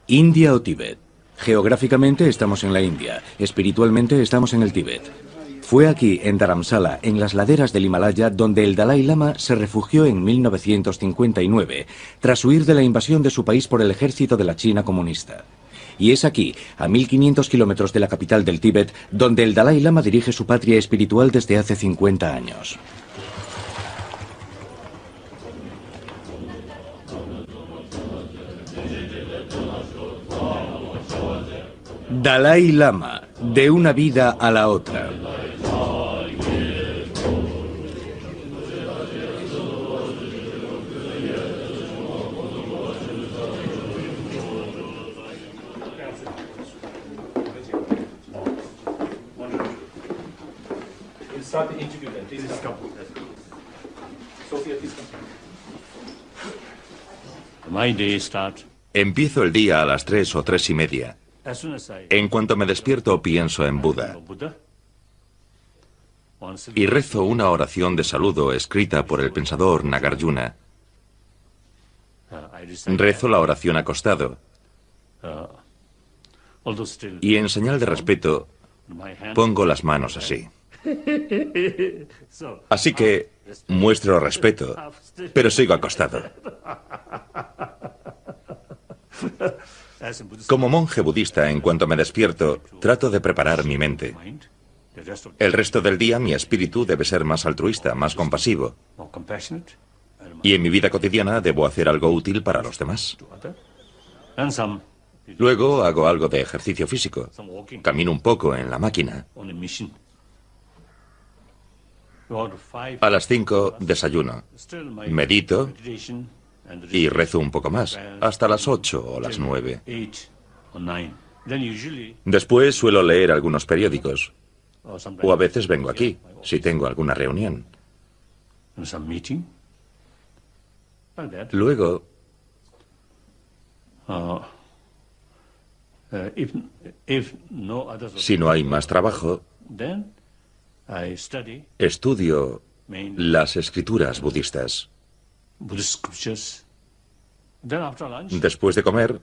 India o Tíbet. Geográficamente estamos en la India, espiritualmente estamos en el Tíbet. Fue aquí, en Dharamsala, en las laderas del Himalaya, donde el Dalai Lama se refugió en 1959, tras huir de la invasión de su país por el ejército de la China comunista. Y es aquí, a 1500 kilómetros de la capital del Tíbet, donde el Dalai Lama dirige su patria espiritual desde hace 50 años. Dalai Lama, de una vida a la otra. Empiezo el día a las 3 o 3:30. En cuanto me despierto, pienso en Buda y rezo una oración de saludo escrita por el pensador Nagarjuna. Rezo la oración acostado y en señal de respeto pongo las manos así. Así que muestro respeto, pero sigo acostado. Como monje budista, en cuanto me despierto, trato de preparar mi mente. El resto del día mi espíritu debe ser más altruista, más compasivo. Y en mi vida cotidiana debo hacer algo útil para los demás. Luego hago algo de ejercicio físico. Camino un poco en la máquina. A las 5 desayuno, medito y rezo un poco más, hasta las 8 o las 9. Después suelo leer algunos periódicos, o a veces vengo aquí, si tengo alguna reunión. Luego, si no hay más trabajo, estudio las escrituras budistas. Después de comer,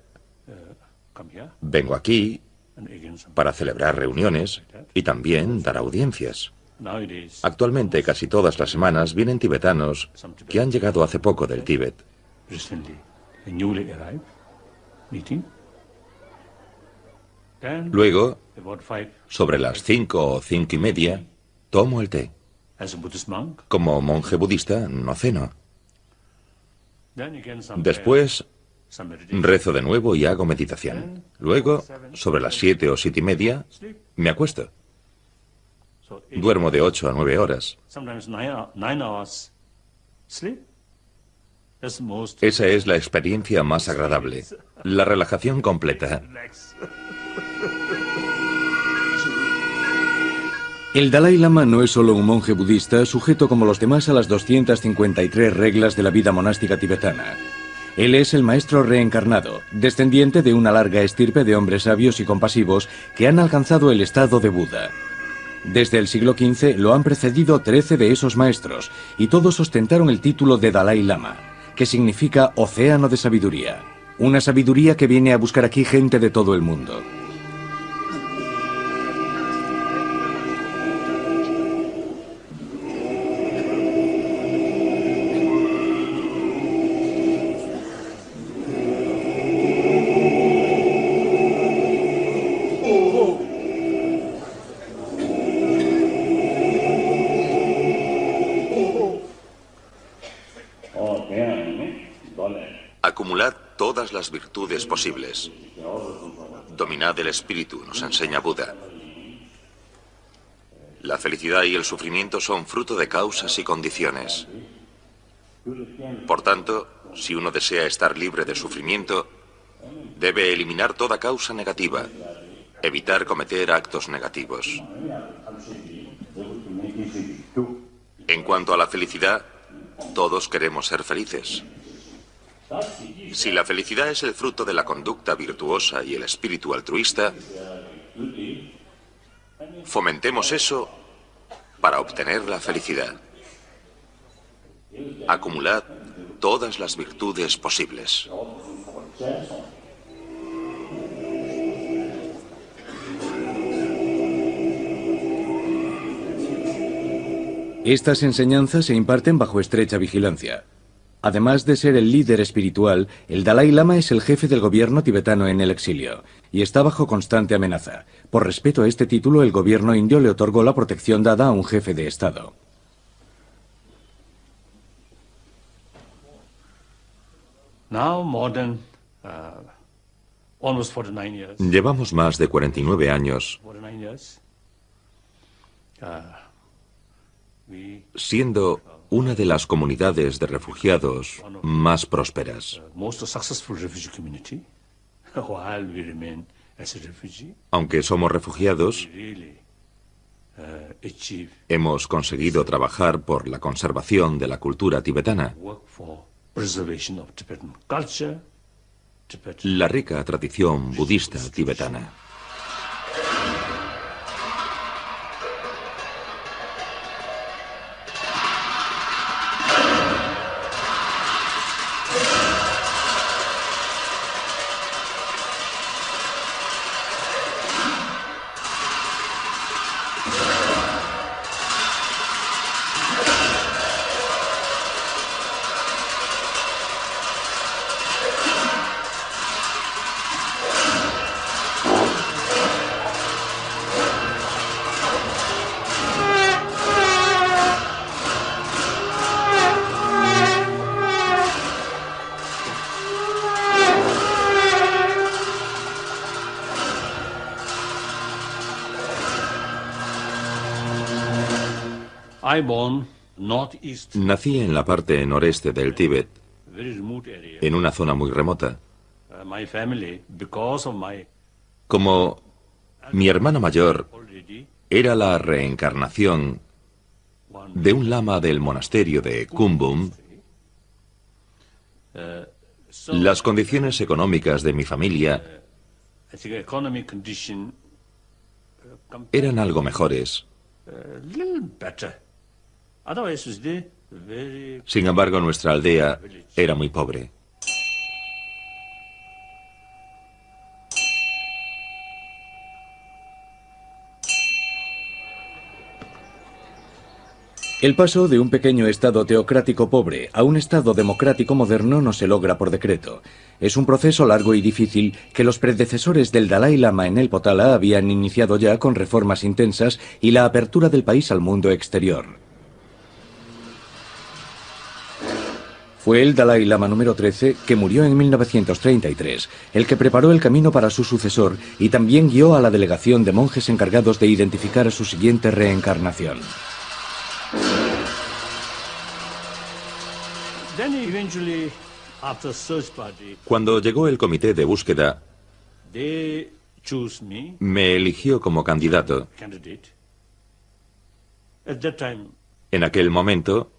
vengo aquí para celebrar reuniones y también dar audiencias. Actualmente, casi todas las semanas, vienen tibetanos que han llegado hace poco del Tíbet. Luego, sobre las 5 o 5:30, tomo el té. Como monje budista, no ceno. Después, rezo de nuevo y hago meditación. Luego, sobre las 7 o 7:30, me acuesto. Duermo de 8 a 9 horas. Esa es la experiencia más agradable, la relajación completa. El Dalai Lama no es solo un monje budista sujeto como los demás a las 253 reglas de la vida monástica tibetana. Él es el maestro reencarnado, descendiente de una larga estirpe de hombres sabios y compasivos que han alcanzado el estado de Buda. Desde el siglo XV lo han precedido 13 de esos maestros y todos ostentaron el título de Dalai Lama, que significa océano de sabiduría. Una sabiduría que viene a buscar aquí gente de todo el mundo. Acumulad todas las virtudes posibles. Dominad el espíritu, nos enseña Buda. La felicidad y el sufrimiento son fruto de causas y condiciones. Por tanto, si uno desea estar libre de sufrimiento, debe eliminar toda causa negativa, evitar cometer actos negativos. En cuanto a la felicidad, todos queremos ser felices. Si la felicidad es el fruto de la conducta virtuosa y el espíritu altruista, fomentemos eso para obtener la felicidad. Acumulad todas las virtudes posibles. Estas enseñanzas se imparten bajo estrecha vigilancia. Además de ser el líder espiritual, el Dalai Lama es el jefe del gobierno tibetano en el exilio y está bajo constante amenaza. Por respeto a este título, el gobierno indio le otorgó la protección dada a un jefe de Estado. Llevamos más de 49 años siendo una de las comunidades de refugiados más prósperas. Aunque somos refugiados, hemos conseguido trabajar por la conservación de la cultura tibetana, la rica tradición budista tibetana. Nací en la parte noreste del Tíbet, en una zona muy remota. Como mi hermano mayor era la reencarnación de un lama del monasterio de Kumbum, las condiciones económicas de mi familia eran algo mejores. Sin embargo, nuestra aldea era muy pobre. El paso de un pequeño estado teocrático pobre a un estado democrático moderno no se logra por decreto. Es un proceso largo y difícil que los predecesores del Dalai Lama en el Potala habían iniciado ya con reformas intensas y la apertura del país al mundo exterior. Fue el Dalai Lama número 13, que murió en 1933, el que preparó el camino para su sucesor y también guió a la delegación de monjes encargados de identificar a su siguiente reencarnación. Cuando llegó el comité de búsqueda, me eligió como candidato. En aquel momento,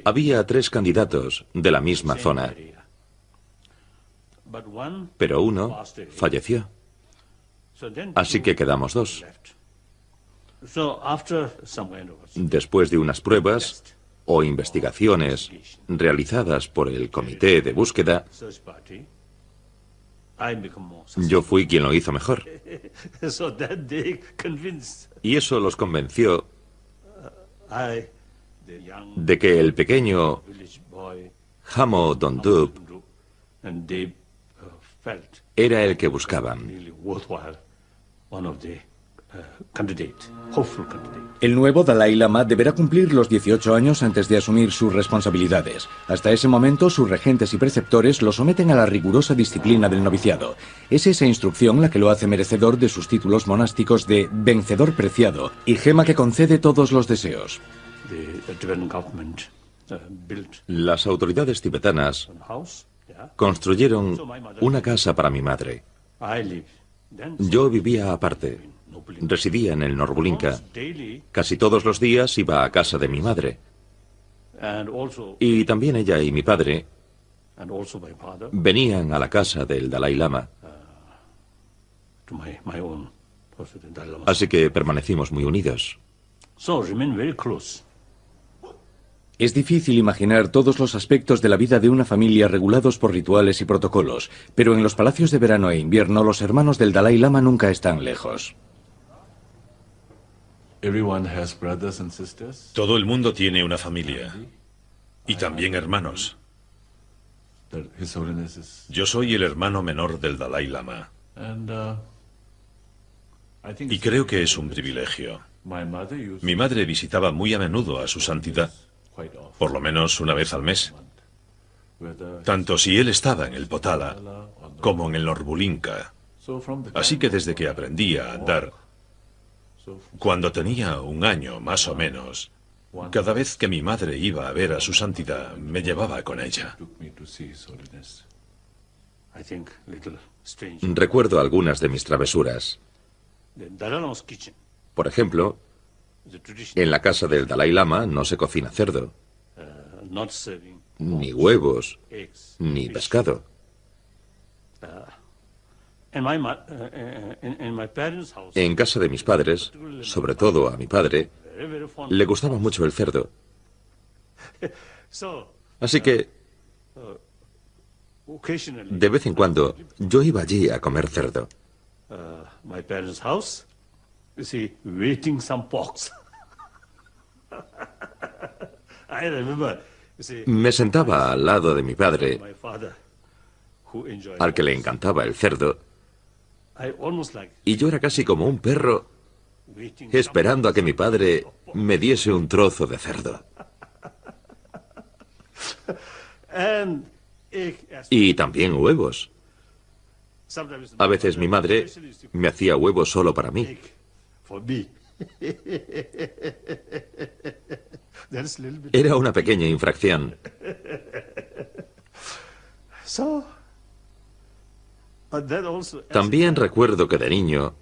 había 3 candidatos de la misma zona, pero uno falleció, así que quedamos 2. Después de unas pruebas o investigaciones realizadas por el comité de búsqueda, yo fui quien lo hizo mejor. Y eso los convenció de que el pequeño Hamo Dondup era el que buscaban. El nuevo Dalai Lama deberá cumplir los 18 años antes de asumir sus responsabilidades. Hasta ese momento, sus regentes y preceptores lo someten a la rigurosa disciplina del noviciado. Es esa instrucción la que lo hace merecedor de sus títulos monásticos de vencedor preciado y gema que concede todos los deseos. Las autoridades tibetanas construyeron una casa para mi madre. Yo vivía aparte. Residía en el Norbulinka. Casi todos los días iba a casa de mi madre. Y también ella y mi padre venían a la casa del Dalai Lama. Así que permanecimos muy unidos. Es difícil imaginar todos los aspectos de la vida de una familia regulados por rituales y protocolos, pero en los palacios de verano e invierno los hermanos del Dalai Lama nunca están lejos. Todo el mundo tiene una familia y también hermanos. Yo soy el hermano menor del Dalai Lama y creo que es un privilegio. Mi madre visitaba muy a menudo a su santidad, por lo menos una vez al mes. Tanto si él estaba en el Potala como en el Norbulinka. Así que desde que aprendí a andar, cuando tenía un año más o menos, cada vez que mi madre iba a ver a su santidad, me llevaba con ella. Recuerdo algunas de mis travesuras. Por ejemplo, en la casa del Dalai Lama no se cocina cerdo, ni huevos, ni pescado. En casa de mis padres, sobre todo a mi padre, le gustaba mucho el cerdo. Así que, de vez en cuando, yo iba allí a comer cerdo. Me sentaba al lado de mi padre, al que le encantaba el cerdo, y yo era casi como un perro esperando a que mi padre me diese un trozo de cerdo. Y también huevos. A veces mi madre me hacía huevos solo para mí. Era una pequeña infracción. También recuerdo que de niño,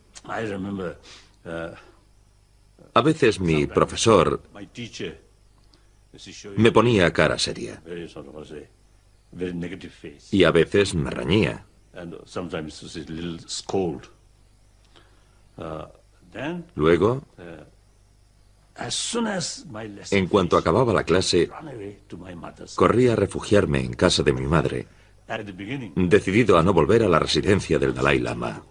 a veces mi profesor me ponía cara seria y a veces me reñía. Luego, en cuanto acababa la clase, corría a refugiarme en casa de mi madre, decidido a no volver a la residencia del Dalai Lama,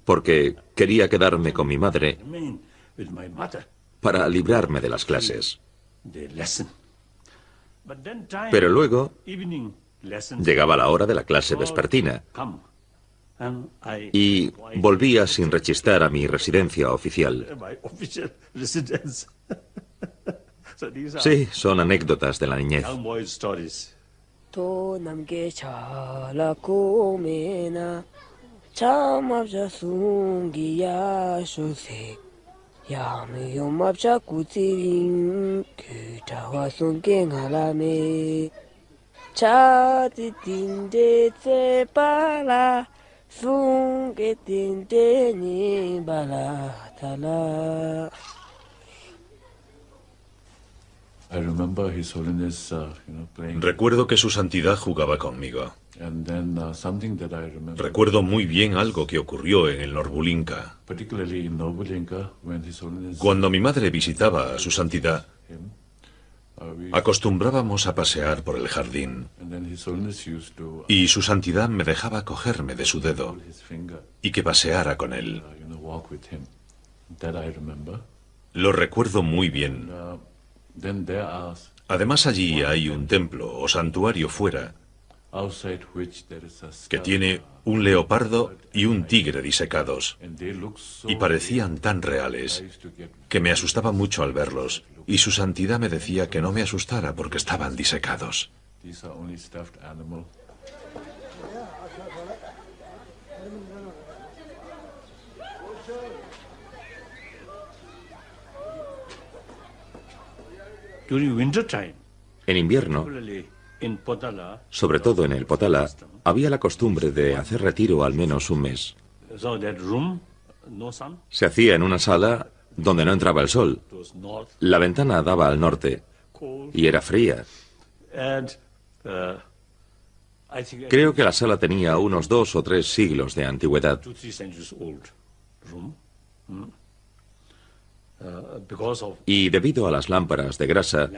porque quería quedarme con mi madre para librarme de las clases. Pero luego llegaba la hora de la clase vespertina y volvía sin rechistar a mi residencia oficial. Sí, son anécdotas de la niñez. Recuerdo que su santidad jugaba conmigo. Recuerdo muy bien algo que ocurrió en el Norbulinka. Cuando mi madre visitaba a su santidad, acostumbrábamos a pasear por el jardín y su santidad me dejaba cogerme de su dedo y que paseara con él. Lo recuerdo muy bien. Además, allí hay un templo o santuario fuera que tiene un leopardo y un tigre disecados, y parecían tan reales que me asustaba mucho al verlos, y su santidad me decía que no me asustara porque estaban disecados. En invierno, sobre todo en el Potala, había la costumbre de hacer retiro al menos un mes. Se hacía en una sala donde no entraba el sol. La ventana daba al norte y era fría. Creo que la sala tenía unos 2 o 3 siglos de antigüedad. Y debido a las lámparas de grasa,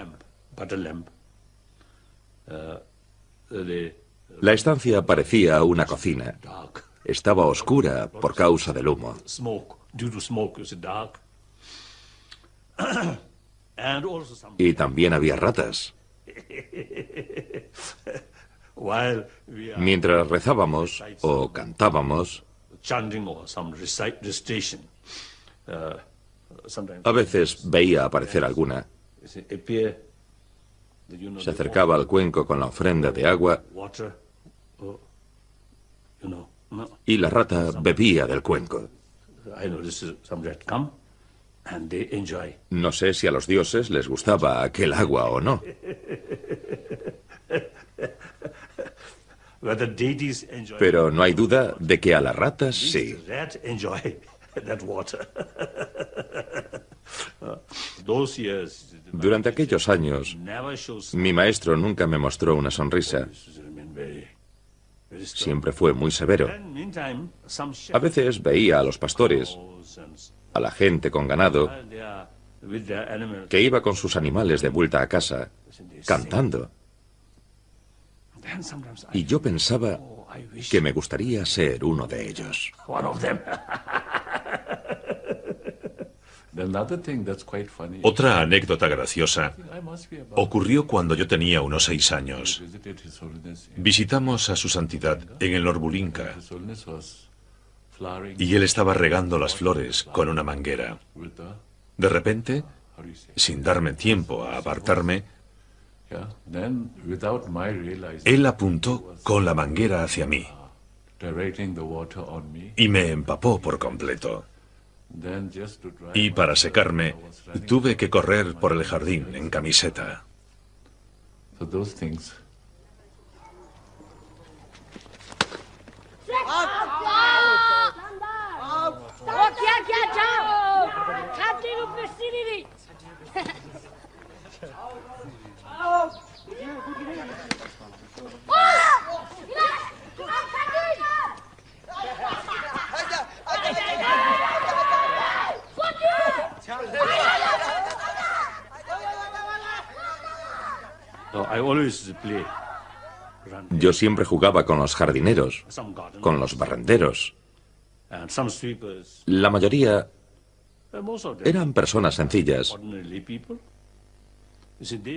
la estancia parecía una cocina. estaba oscura por causa del humo. Y también había ratas. Mientras rezábamos o cantábamos, a veces veía aparecer alguna. Se acercaba al cuenco con la ofrenda de agua y la rata bebía del cuenco. No sé si a los dioses les gustaba aquel agua o no. Pero no hay duda de que a las ratas sí. Durante aquellos años, mi maestro nunca me mostró una sonrisa. Siempre fue muy severo. A veces veía a los pastores, a la gente con ganado, que iba con sus animales de vuelta a casa, cantando. Y yo pensaba que me gustaría ser uno de ellos. Otra anécdota graciosa ocurrió cuando yo tenía unos 6 años. Visitamos a su santidad en el Orbulinka y él estaba regando las flores con una manguera. De repente, sin darme tiempo a apartarme, él apuntó con la manguera hacia mí y me empapó por completo. Y para secarme, tuve que correr por el jardín en camiseta. Yo siempre jugaba con los jardineros, con los barrenderos. La mayoría eran personas sencillas.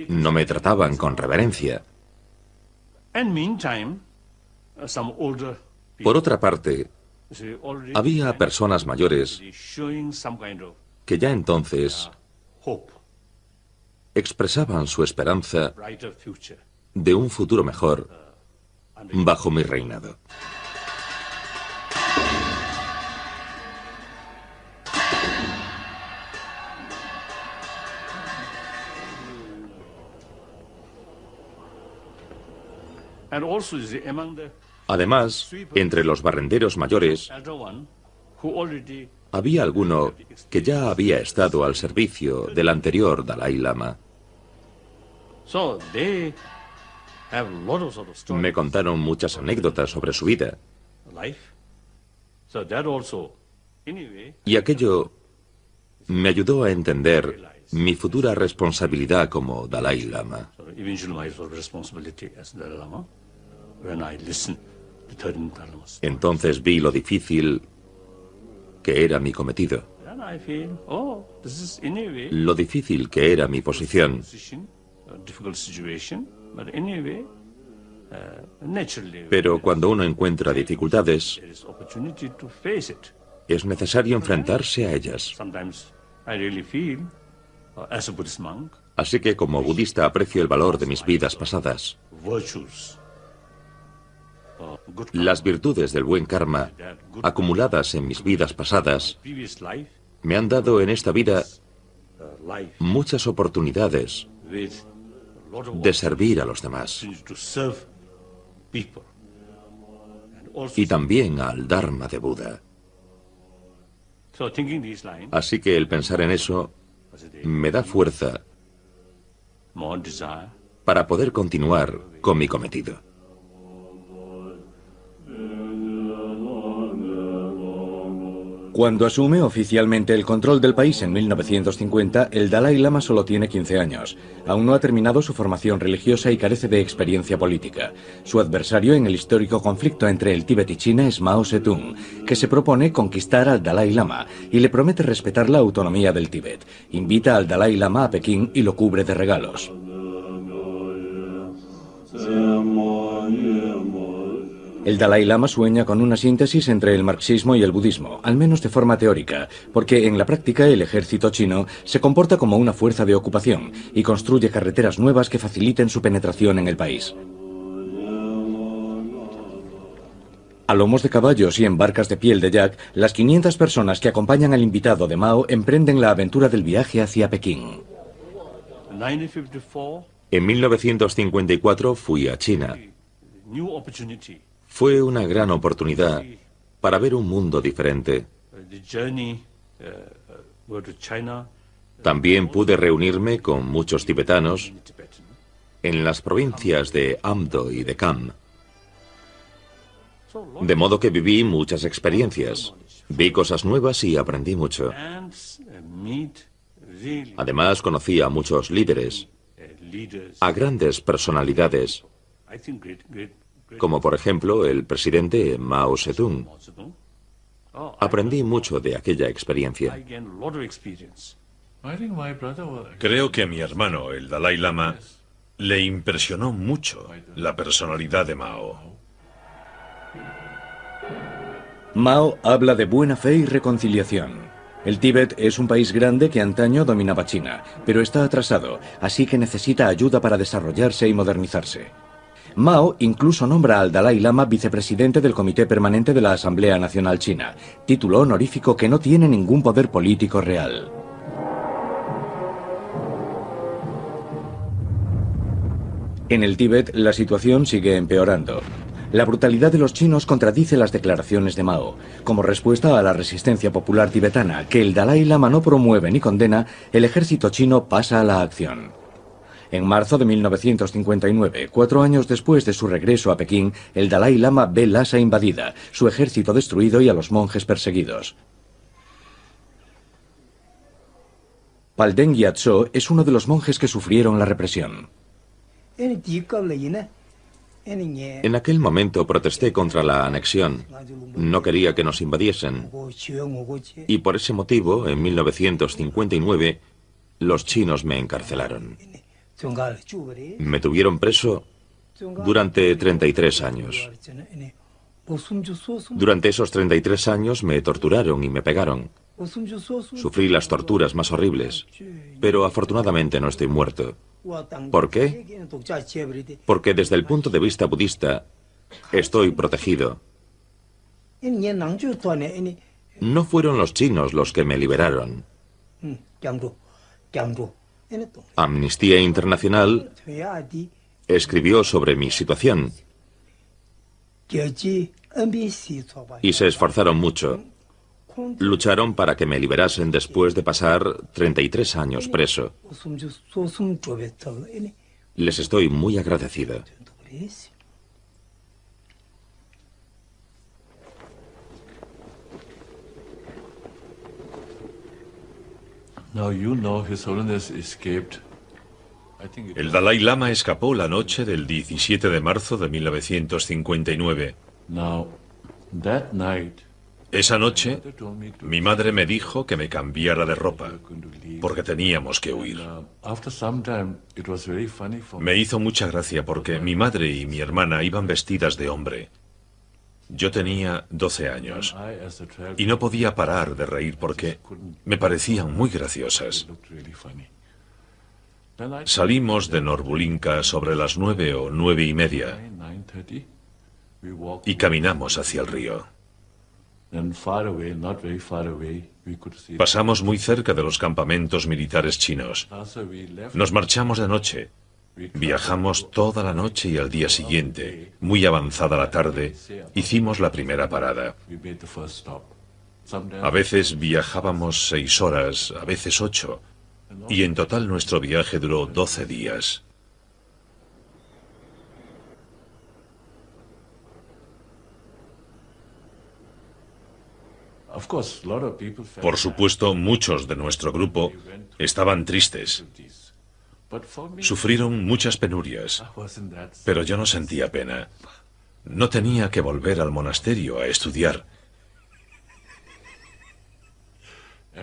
No me trataban con reverencia. Por otra parte, había personas mayores que ya entonces expresaban su esperanza de un futuro mejor bajo mi reinado. Además, entre los barrenderos mayores, había alguno que ya había estado al servicio del anterior Dalai Lama. Me contaron muchas anécdotas sobre su vida. Y aquello me ayudó a entender mi futura responsabilidad como Dalai Lama. Entonces vi lo difícil que era mi cometido, lo difícil que era mi posición. Pero cuando uno encuentra dificultades, es necesario enfrentarse a ellas. Así que como budista aprecio el valor de mis vidas pasadas. Las virtudes del buen karma, acumuladas en mis vidas pasadas, me han dado en esta vida muchas oportunidades de servir a los demás. Y también al Dharma de Buda. Así que el pensar en eso me da fuerza para poder continuar con mi cometido. Cuando asume oficialmente el control del país en 1950, el Dalai Lama solo tiene 15 años. Aún no ha terminado su formación religiosa y carece de experiencia política. Su adversario en el histórico conflicto entre el Tíbet y China es Mao Zedong, que se propone conquistar al Dalai Lama y le promete respetar la autonomía del Tíbet. Invita al Dalai Lama a Pekín y lo cubre de regalos. El Dalai Lama sueña con una síntesis entre el marxismo y el budismo, al menos de forma teórica, porque en la práctica el ejército chino se comporta como una fuerza de ocupación y construye carreteras nuevas que faciliten su penetración en el país. A lomos de caballos y en barcas de piel de yak, las 500 personas que acompañan al invitado de Mao emprenden la aventura del viaje hacia Pekín. En 1954 fui a China. Fue una gran oportunidad para ver un mundo diferente. También pude reunirme con muchos tibetanos en las provincias de Amdo y de Kham. De modo que viví muchas experiencias, vi cosas nuevas y aprendí mucho. Además, conocí a muchos líderes, a grandes personalidades, como por ejemplo el presidente Mao Zedong. Aprendí mucho de aquella experiencia. Creo que a mi hermano, el Dalai Lama, le impresionó mucho la personalidad de Mao. Mao habla de buena fe y reconciliación. El Tíbet es un país grande que antaño dominaba China, pero está atrasado, así que necesita ayuda para desarrollarse y modernizarse. Mao incluso nombra al Dalai Lama vicepresidente del Comité Permanente de la Asamblea Nacional China, título honorífico que no tiene ningún poder político real. En el Tíbet, la situación sigue empeorando. La brutalidad de los chinos contradice las declaraciones de Mao. Como respuesta a la resistencia popular tibetana, que el Dalai Lama no promueve ni condena, el ejército chino pasa a la acción. En marzo de 1959, 4 años después de su regreso a Pekín, el Dalai Lama ve Lhasa invadida, su ejército destruido y a los monjes perseguidos. Palden Gyatso es uno de los monjes que sufrieron la represión. En aquel momento protesté contra la anexión. No quería que nos invadiesen. Y por ese motivo, en 1959, los chinos me encarcelaron. Me tuvieron preso durante 33 años. Durante esos 33 años me torturaron y me pegaron. Sufrí las torturas más horribles, pero afortunadamente no estoy muerto. ¿Por qué? Porque desde el punto de vista budista estoy protegido. No fueron los chinos los que me liberaron. Amnistía Internacional escribió sobre mi situación y se esforzaron mucho. Lucharon para que me liberasen después de pasar 33 años preso. Les estoy muy agradecido. El Dalai Lama escapó la noche del 17 de marzo de 1959. Esa noche, mi madre me dijo que me cambiara de ropa, porque teníamos que huir. Me hizo mucha gracia porque mi madre y mi hermana iban vestidas de hombre. Yo tenía 12 años y no podía parar de reír porque me parecían muy graciosas. Salimos de Norbulinka sobre las 9 o 9:30 y caminamos hacia el río. Pasamos muy cerca de los campamentos militares chinos. Nos marchamos de noche. Viajamos toda la noche y al día siguiente, muy avanzada la tarde, hicimos la primera parada. A veces viajábamos 6 horas, a veces 8, y en total nuestro viaje duró 12 días. Por supuesto, muchos de nuestro grupo estaban tristes. Sufrieron muchas penurias, pero yo no sentía pena. No tenía que volver al monasterio a estudiar.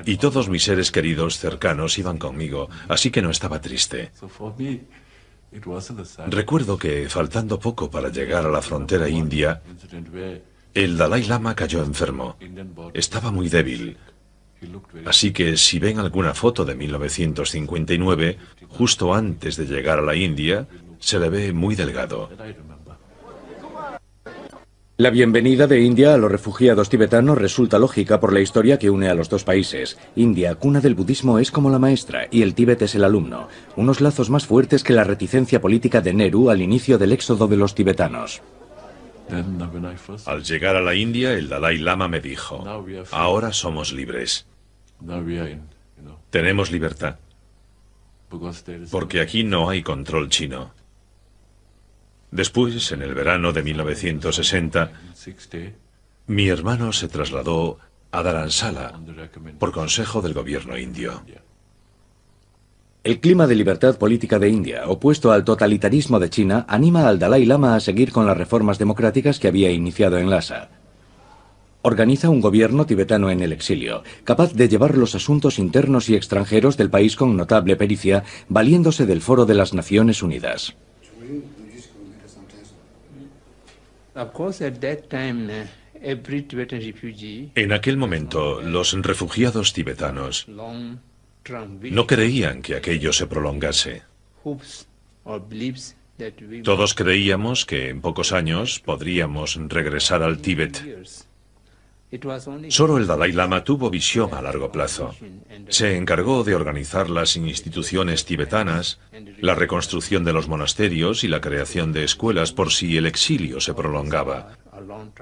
Y todos mis seres queridos cercanos iban conmigo, así que no estaba triste. Recuerdo que, faltando poco para llegar a la frontera india, el Dalai Lama cayó enfermo. Estaba muy débil. Así que si ven alguna foto de 1959, justo antes de llegar a la India, se le ve muy delgado. La bienvenida de India a los refugiados tibetanos resulta lógica por la historia que une a los dos países. India, cuna del budismo, es como la maestra y el Tíbet es el alumno. Unos lazos más fuertes que la reticencia política de Nehru al inicio del éxodo de los tibetanos. Al llegar a la India, el Dalai Lama me dijo, ahora somos libres. Tenemos libertad. Porque aquí no hay control chino. Después, en el verano de 1960, mi hermano se trasladó a Dharamsala por consejo del gobierno indio. El clima de libertad política de India, opuesto al totalitarismo de China, anima al Dalai Lama a seguir con las reformas democráticas que había iniciado en Lhasa. Organiza un gobierno tibetano en el exilio, capaz de llevar los asuntos internos y extranjeros del país con notable pericia, valiéndose del Foro de las Naciones Unidas. En aquel momento, los refugiados tibetanos no creían que aquello se prolongase. Todos creíamos que en pocos años podríamos regresar al Tíbet. Solo el Dalai Lama tuvo visión a largo plazo. Se encargó de organizar las instituciones tibetanas, la reconstrucción de los monasterios y la creación de escuelas por si el exilio se prolongaba.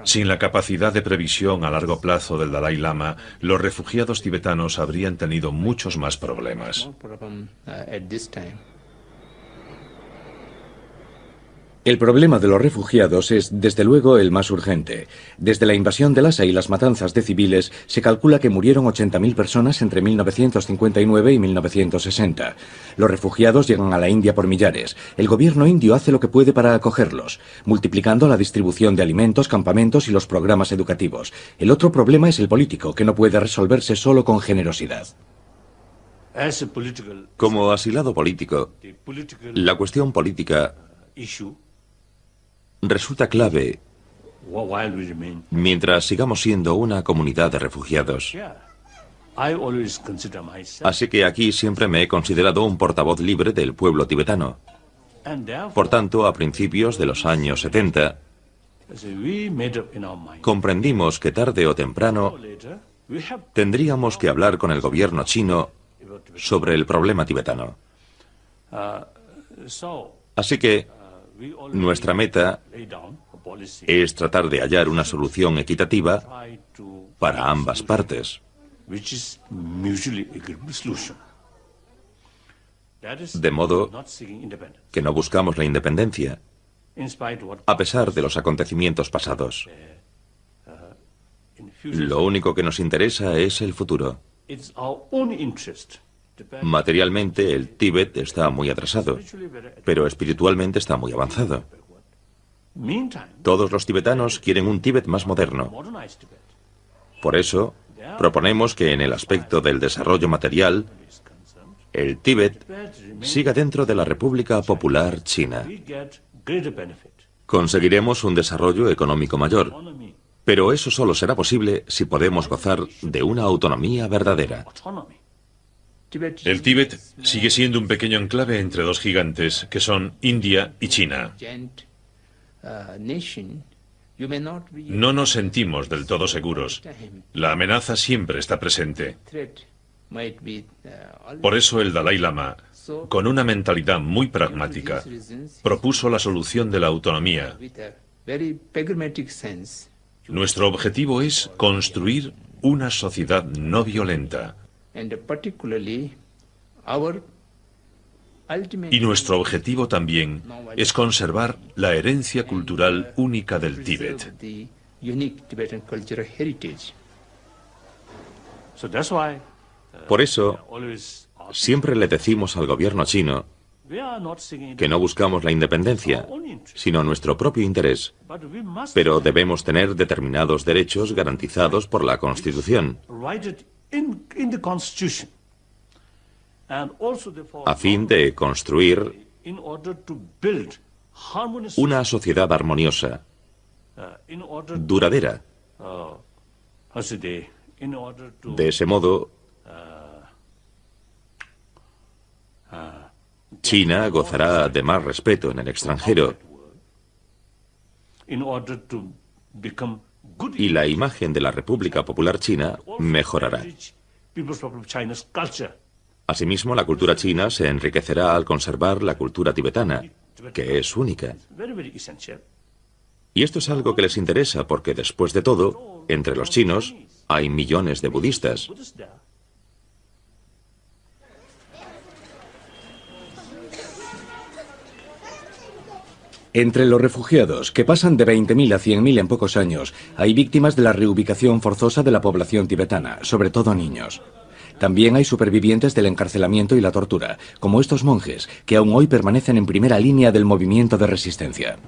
Sin la capacidad de previsión a largo plazo del Dalai Lama, los refugiados tibetanos habrían tenido muchos más problemas. El problema de los refugiados es, desde luego, el más urgente. Desde la invasión de Lhasa y las matanzas de civiles, se calcula que murieron 80.000 personas entre 1959 y 1960. Los refugiados llegan a la India por millares. El gobierno indio hace lo que puede para acogerlos, multiplicando la distribución de alimentos, campamentos y los programas educativos. El otro problema es el político, que no puede resolverse solo con generosidad. Como asilado político, la cuestión política resulta clave mientras sigamos siendo una comunidad de refugiados. Así que aquí siempre me he considerado un portavoz libre del pueblo tibetano. Por tanto, a principios de los años 70, comprendimos que tarde o temprano tendríamos que hablar con el gobierno chino sobre el problema tibetano. Así que nuestra meta es tratar de hallar una solución equitativa para ambas partes. De modo que no buscamos la independencia, a pesar de los acontecimientos pasados. Lo único que nos interesa es el futuro. Materialmente, el Tíbet está muy atrasado, pero espiritualmente está muy avanzado. Todos los tibetanos quieren un Tíbet más moderno. Por eso, proponemos que en el aspecto del desarrollo material, el Tíbet siga dentro de la República Popular China. Conseguiremos un desarrollo económico mayor, pero eso solo será posible si podemos gozar de una autonomía verdadera. El Tíbet sigue siendo un pequeño enclave entre dos gigantes, que son India y China. No nos sentimos del todo seguros. La amenaza siempre está presente. Por eso el Dalai Lama, con una mentalidad muy pragmática, propuso la solución de la autonomía. Nuestro objetivo es construir una sociedad no violenta. Y nuestro objetivo también es conservar la herencia cultural única del Tíbet. Por eso, siempre le decimos al gobierno chino que no buscamos la independencia, sino nuestro propio interés, pero debemos tener determinados derechos garantizados por la Constitución, a fin de construir una sociedad armoniosa, duradera. De ese modo, China gozará de más respeto en el extranjero y la imagen de la República Popular China mejorará. Asimismo, la cultura china se enriquecerá al conservar la cultura tibetana, que es única. Y esto es algo que les interesa porque, después de todo, entre los chinos hay millones de budistas. Entre los refugiados, que pasan de 20.000 a 100.000 en pocos años, hay víctimas de la reubicación forzosa de la población tibetana, sobre todo niños. También hay supervivientes del encarcelamiento y la tortura, como estos monjes, que aún hoy permanecen en primera línea del movimiento de resistencia.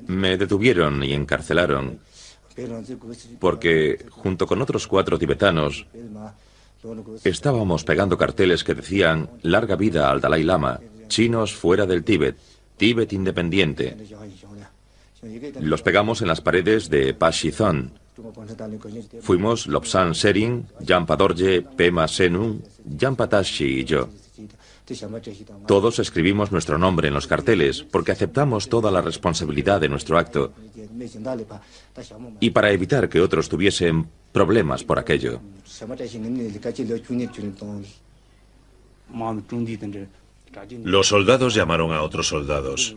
Me detuvieron y encarcelaron porque, junto con otros 4 tibetanos, estábamos pegando carteles que decían «Larga vida al Dalai Lama, chinos fuera del Tíbet, Tíbet independiente». Los pegamos en las paredes de Pashizon. Fuimos Lobsang Sering, Jampa Dorje, Pema Senun, Jampa Tashi y yo. Todos escribimos nuestro nombre en los carteles porque aceptamos toda la responsabilidad de nuestro acto y para evitar que otros tuviesen problemas por aquello. Los soldados llamaron a otros soldados.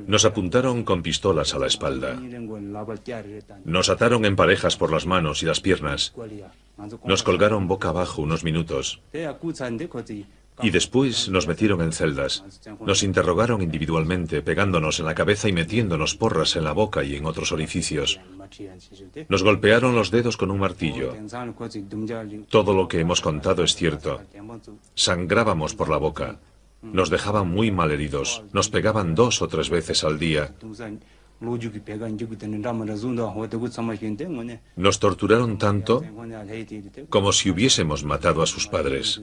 Nos apuntaron con pistolas a la espalda. Nos ataron en parejas por las manos y las piernas. Nos colgaron boca abajo unos minutos. Y después nos metieron en celdas. Nos interrogaron individualmente, pegándonos en la cabeza y metiéndonos porras en la boca y en otros orificios. Nos golpearon los dedos con un martillo. Todo lo que hemos contado es cierto. Sangrábamos por la boca. Nos dejaban muy mal heridos. Nos pegaban 2 o 3 veces al día. Nos torturaron tanto como si hubiésemos matado a sus padres.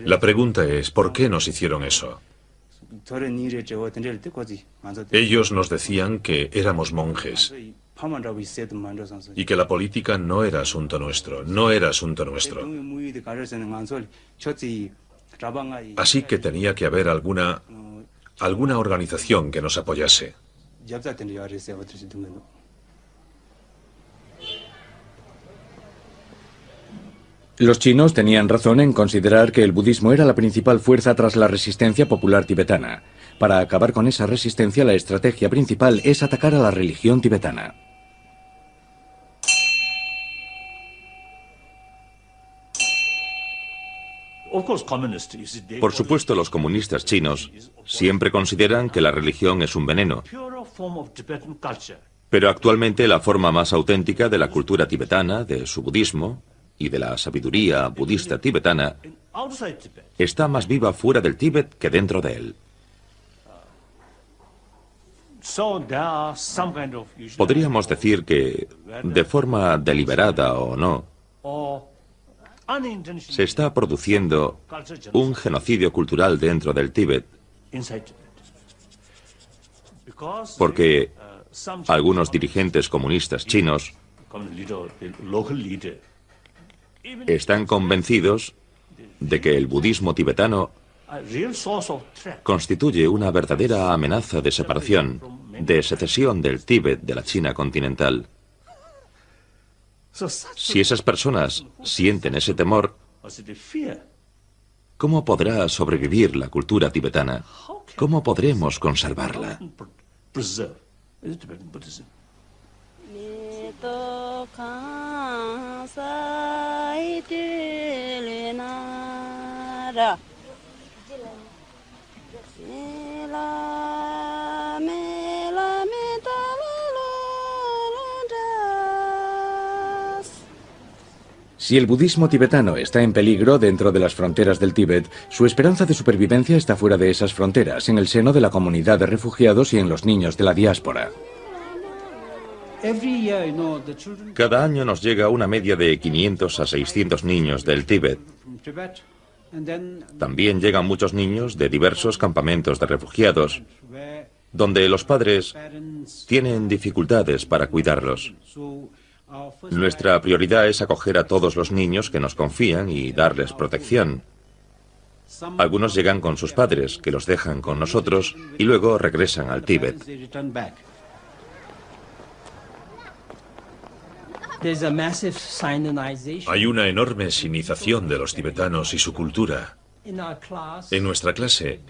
La pregunta es, ¿por qué nos hicieron eso? Ellos nos decían que éramos monjes y que la política no era asunto nuestro, no era asunto nuestro. Así que tenía que haber alguna organización que nos apoyase. Los chinos tenían razón en considerar que el budismo era la principal fuerza tras la resistencia popular tibetana. Para acabar con esa resistencia, la estrategia principal es atacar a la religión tibetana. Por supuesto, los comunistas chinos siempre consideran que la religión es un veneno. Pero actualmente la forma más auténtica de la cultura tibetana, de su budismo y de la sabiduría budista tibetana está más viva fuera del Tíbet que dentro de él. Podríamos decir que, de forma deliberada o no, se está produciendo un genocidio cultural dentro del Tíbet, porque algunos dirigentes comunistas chinos están convencidos de que el budismo tibetano constituye una verdadera amenaza de separación, de secesión del Tíbet de la China continental. Si esas personas sienten ese temor, ¿cómo podrá sobrevivir la cultura tibetana? ¿Cómo podremos conservarla? Si el budismo tibetano está en peligro dentro de las fronteras del Tíbet, su esperanza de supervivencia está fuera de esas fronteras, en el seno de la comunidad de refugiados y en los niños de la diáspora. Cada año nos llega una media de 500 a 600 niños del Tíbet. También llegan muchos niños de diversos campamentos de refugiados, donde los padres tienen dificultades para cuidarlos. Nuestra prioridad es acoger a todos los niños que nos confían y darles protección. Algunos llegan con sus padres, que los dejan con nosotros, y luego regresan al Tíbet. Hay una enorme sinización de los tibetanos y su cultura. En nuestra clase,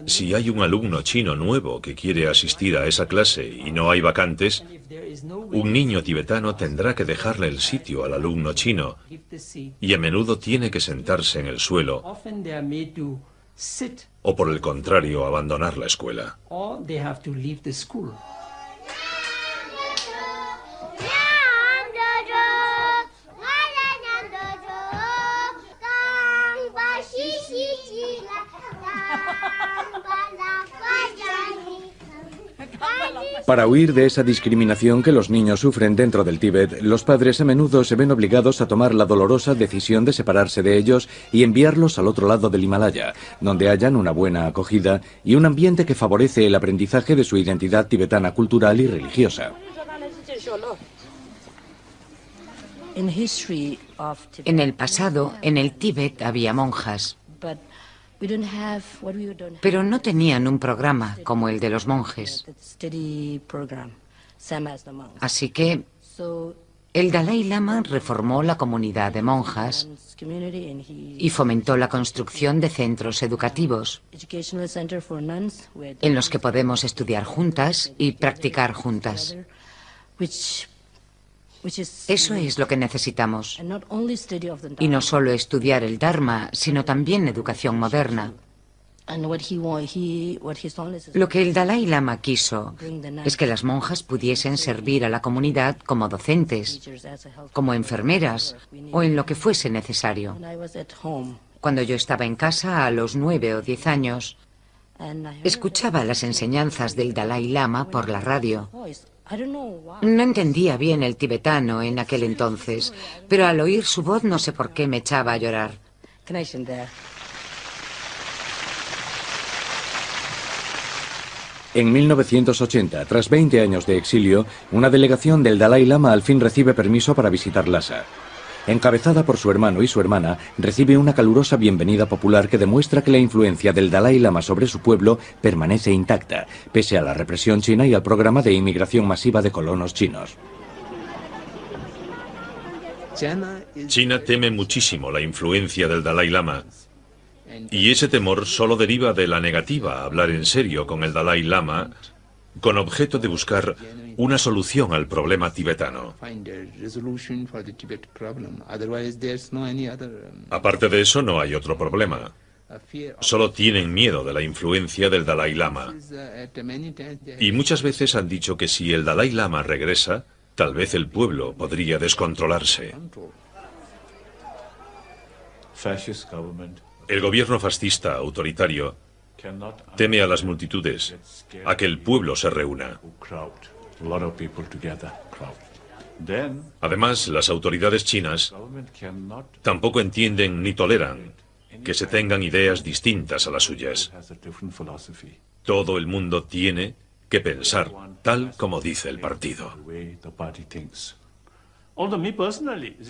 si hay un alumno chino nuevo que quiere asistir a esa clase y no hay vacantes, un niño tibetano tendrá que dejarle el sitio al alumno chino y a menudo tiene que sentarse en el suelo o, por el contrario, abandonar la escuela. Para huir de esa discriminación que los niños sufren dentro del Tíbet, los padres a menudo se ven obligados a tomar la dolorosa decisión de separarse de ellos y enviarlos al otro lado del Himalaya, donde hallan una buena acogida y un ambiente que favorece el aprendizaje de su identidad tibetana cultural y religiosa. En el pasado, en el Tíbet había monjas, pero no tenían un programa como el de los monjes. Así que el Dalai Lama reformó la comunidad de monjas y fomentó la construcción de centros educativos en los que podemos estudiar juntas y practicar juntas. Eso es lo que necesitamos. Y no solo estudiar el Dharma, sino también educación moderna. Lo que el Dalai Lama quiso es que las monjas pudiesen servir a la comunidad como docentes, como enfermeras o en lo que fuese necesario. Cuando yo estaba en casa, a los 9 o 10 años, escuchaba las enseñanzas del Dalai Lama por la radio. No entendía bien el tibetano en aquel entonces, pero al oír su voz no sé por qué me echaba a llorar. En 1980, tras 20 años de exilio, una delegación del Dalai Lama al fin recibe permiso para visitar Lhasa. Encabezada por su hermano y su hermana, recibe una calurosa bienvenida popular que demuestra que la influencia del Dalai Lama sobre su pueblo permanece intacta, pese a la represión china y al programa de inmigración masiva de colonos chinos. China teme muchísimo la influencia del Dalai Lama, y ese temor solo deriva de la negativa a hablar en serio con el Dalai Lama con objeto de buscar una solución al problema tibetano. Aparte de eso, no hay otro problema. Solo tienen miedo de la influencia del Dalai Lama. Y muchas veces han dicho que si el Dalai Lama regresa, tal vez el pueblo podría descontrolarse. El gobierno fascista autoritario teme a las multitudes, a que el pueblo se reúna. Además, las autoridades chinas tampoco entienden ni toleran que se tengan ideas distintas a las suyas. Todo el mundo tiene que pensar tal como dice el partido.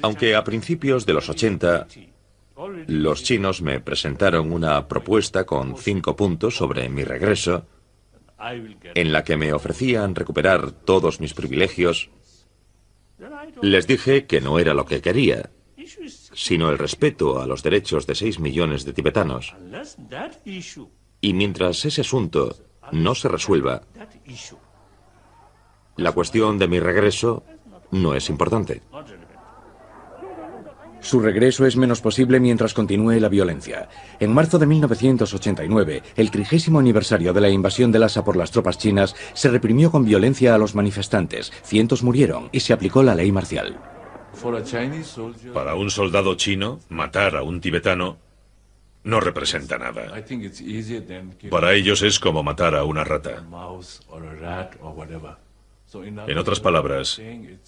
Aunque a principios de los 80, los chinos me presentaron una propuesta con 5 puntos sobre mi regreso, en la que me ofrecían recuperar todos mis privilegios, les dije que no era lo que quería, sino el respeto a los derechos de 6 millones de tibetanos. Y mientras ese asunto no se resuelva, la cuestión de mi regreso no es importante. Su regreso es menos posible mientras continúe la violencia. En marzo de 1989, el 30º aniversario de la invasión de Lhasa por las tropas chinas, se reprimió con violencia a los manifestantes, cientos murieron y se aplicó la ley marcial. Para un soldado chino, matar a un tibetano no representa nada. Para ellos es como matar a una rata. En otras palabras,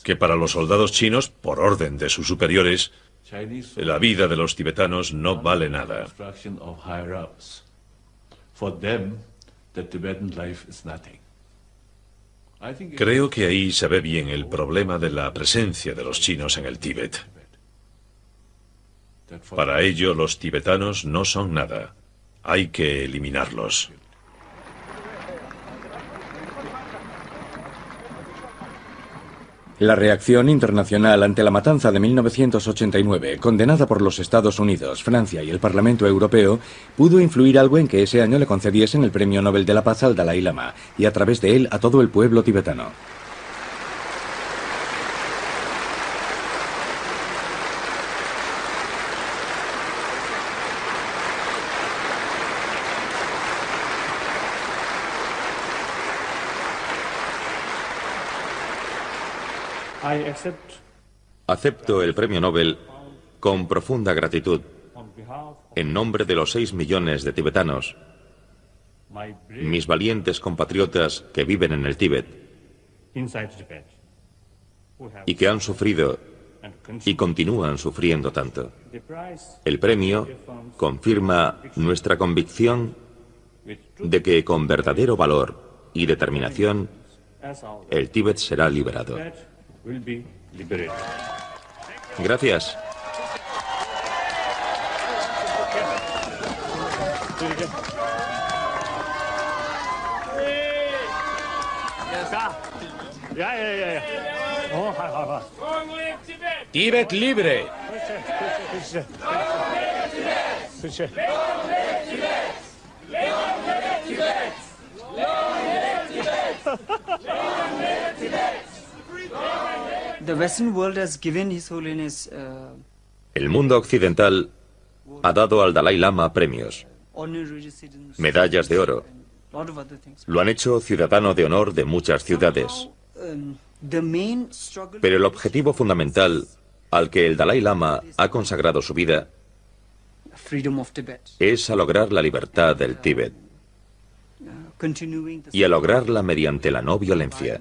que para los soldados chinos, por orden de sus superiores, la vida de los tibetanos no vale nada. Creo que ahí se ve bien el problema de la presencia de los chinos en el Tíbet. Para ello, los tibetanos no son nada. Hay que eliminarlos. La reacción internacional ante la matanza de 1989, condenada por los Estados Unidos, Francia y el Parlamento Europeo, pudo influir algo en que ese año le concediesen el Premio Nobel de la Paz al Dalai Lama y a través de él a todo el pueblo tibetano. Acepto el premio Nobel con profunda gratitud en nombre de los 6 millones de tibetanos, mis valientes compatriotas que viven en el Tíbet y que han sufrido y continúan sufriendo tanto. El premio confirma nuestra convicción de que con verdadero valor y determinación el Tíbet será liberado. Gracias. ¡Tíbet libre! El mundo occidental ha dado al Dalai Lama premios, medallas de oro. Lo han hecho ciudadano de honor de muchas ciudades. Pero el objetivo fundamental al que el Dalai Lama ha consagrado su vida es a lograr la libertad del Tíbet y a lograrla mediante la no violencia.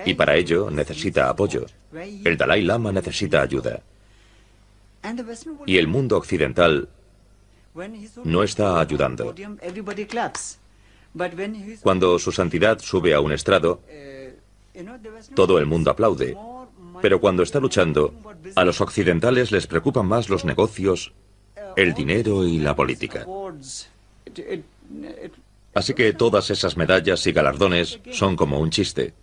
Y para ello necesita apoyo. El Dalai Lama necesita ayuda. Y el mundo occidental no está ayudando. Cuando su santidad sube a un estrado, todo el mundo aplaude. Pero cuando está luchando, a los occidentales les preocupan más los negocios, el dinero y la política. Así que todas esas medallas y galardones son como un chiste.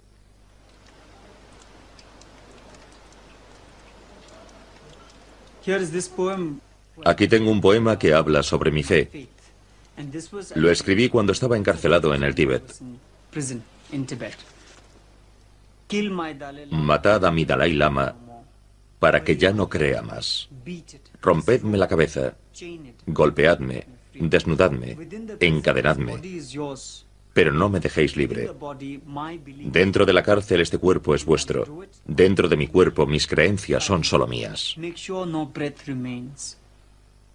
Aquí tengo un poema que habla sobre mi fe. Lo escribí cuando estaba encarcelado en el Tíbet. Matad a mi Dalai Lama para que ya no crea más. Rompedme la cabeza, golpeadme, desnudadme, encadenadme, pero no me dejéis libre. Dentro de la cárcel este cuerpo es vuestro. Dentro de mi cuerpo mis creencias son solo mías.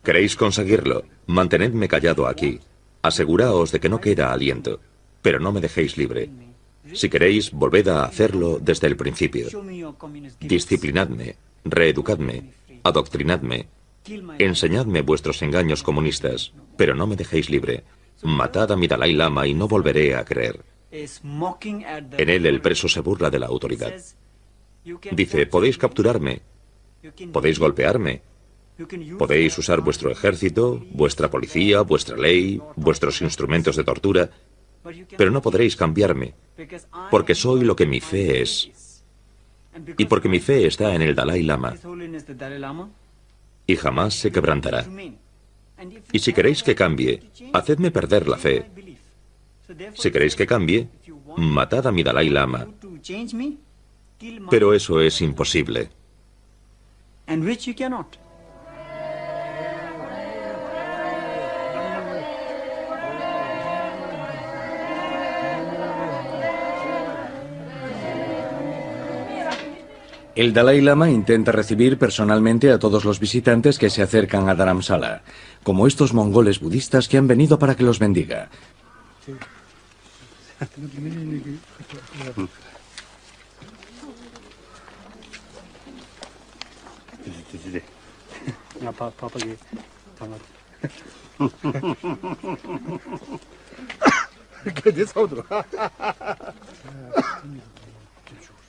¿Queréis conseguirlo? Mantenedme callado aquí. Aseguraos de que no queda aliento, pero no me dejéis libre. Si queréis, volved a hacerlo desde el principio. Disciplinadme, reeducadme, adoctrinadme, enseñadme vuestros engaños comunistas, pero no me dejéis libre. Matad a mi Dalai Lama y no volveré a creer. En él el preso se burla de la autoridad. Dice, podéis capturarme, podéis golpearme, podéis usar vuestro ejército, vuestra policía, vuestra ley, vuestros instrumentos de tortura, pero no podréis cambiarme, porque soy lo que mi fe es. Y porque mi fe está en el Dalai Lama, y jamás se quebrantará. Y si queréis que cambie, hacedme perder la fe. Si queréis que cambie, matad a mi Dalai Lama. Pero eso es imposible. El Dalai Lama intenta recibir personalmente a todos los visitantes que se acercan a Dharamsala, como estos mongoles budistas que han venido para que los bendiga.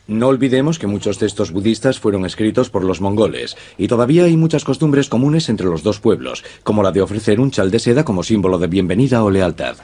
No olvidemos que muchos textos budistas fueron escritos por los mongoles, y todavía hay muchas costumbres comunes entre los dos pueblos, como la de ofrecer un chal de seda como símbolo de bienvenida o lealtad.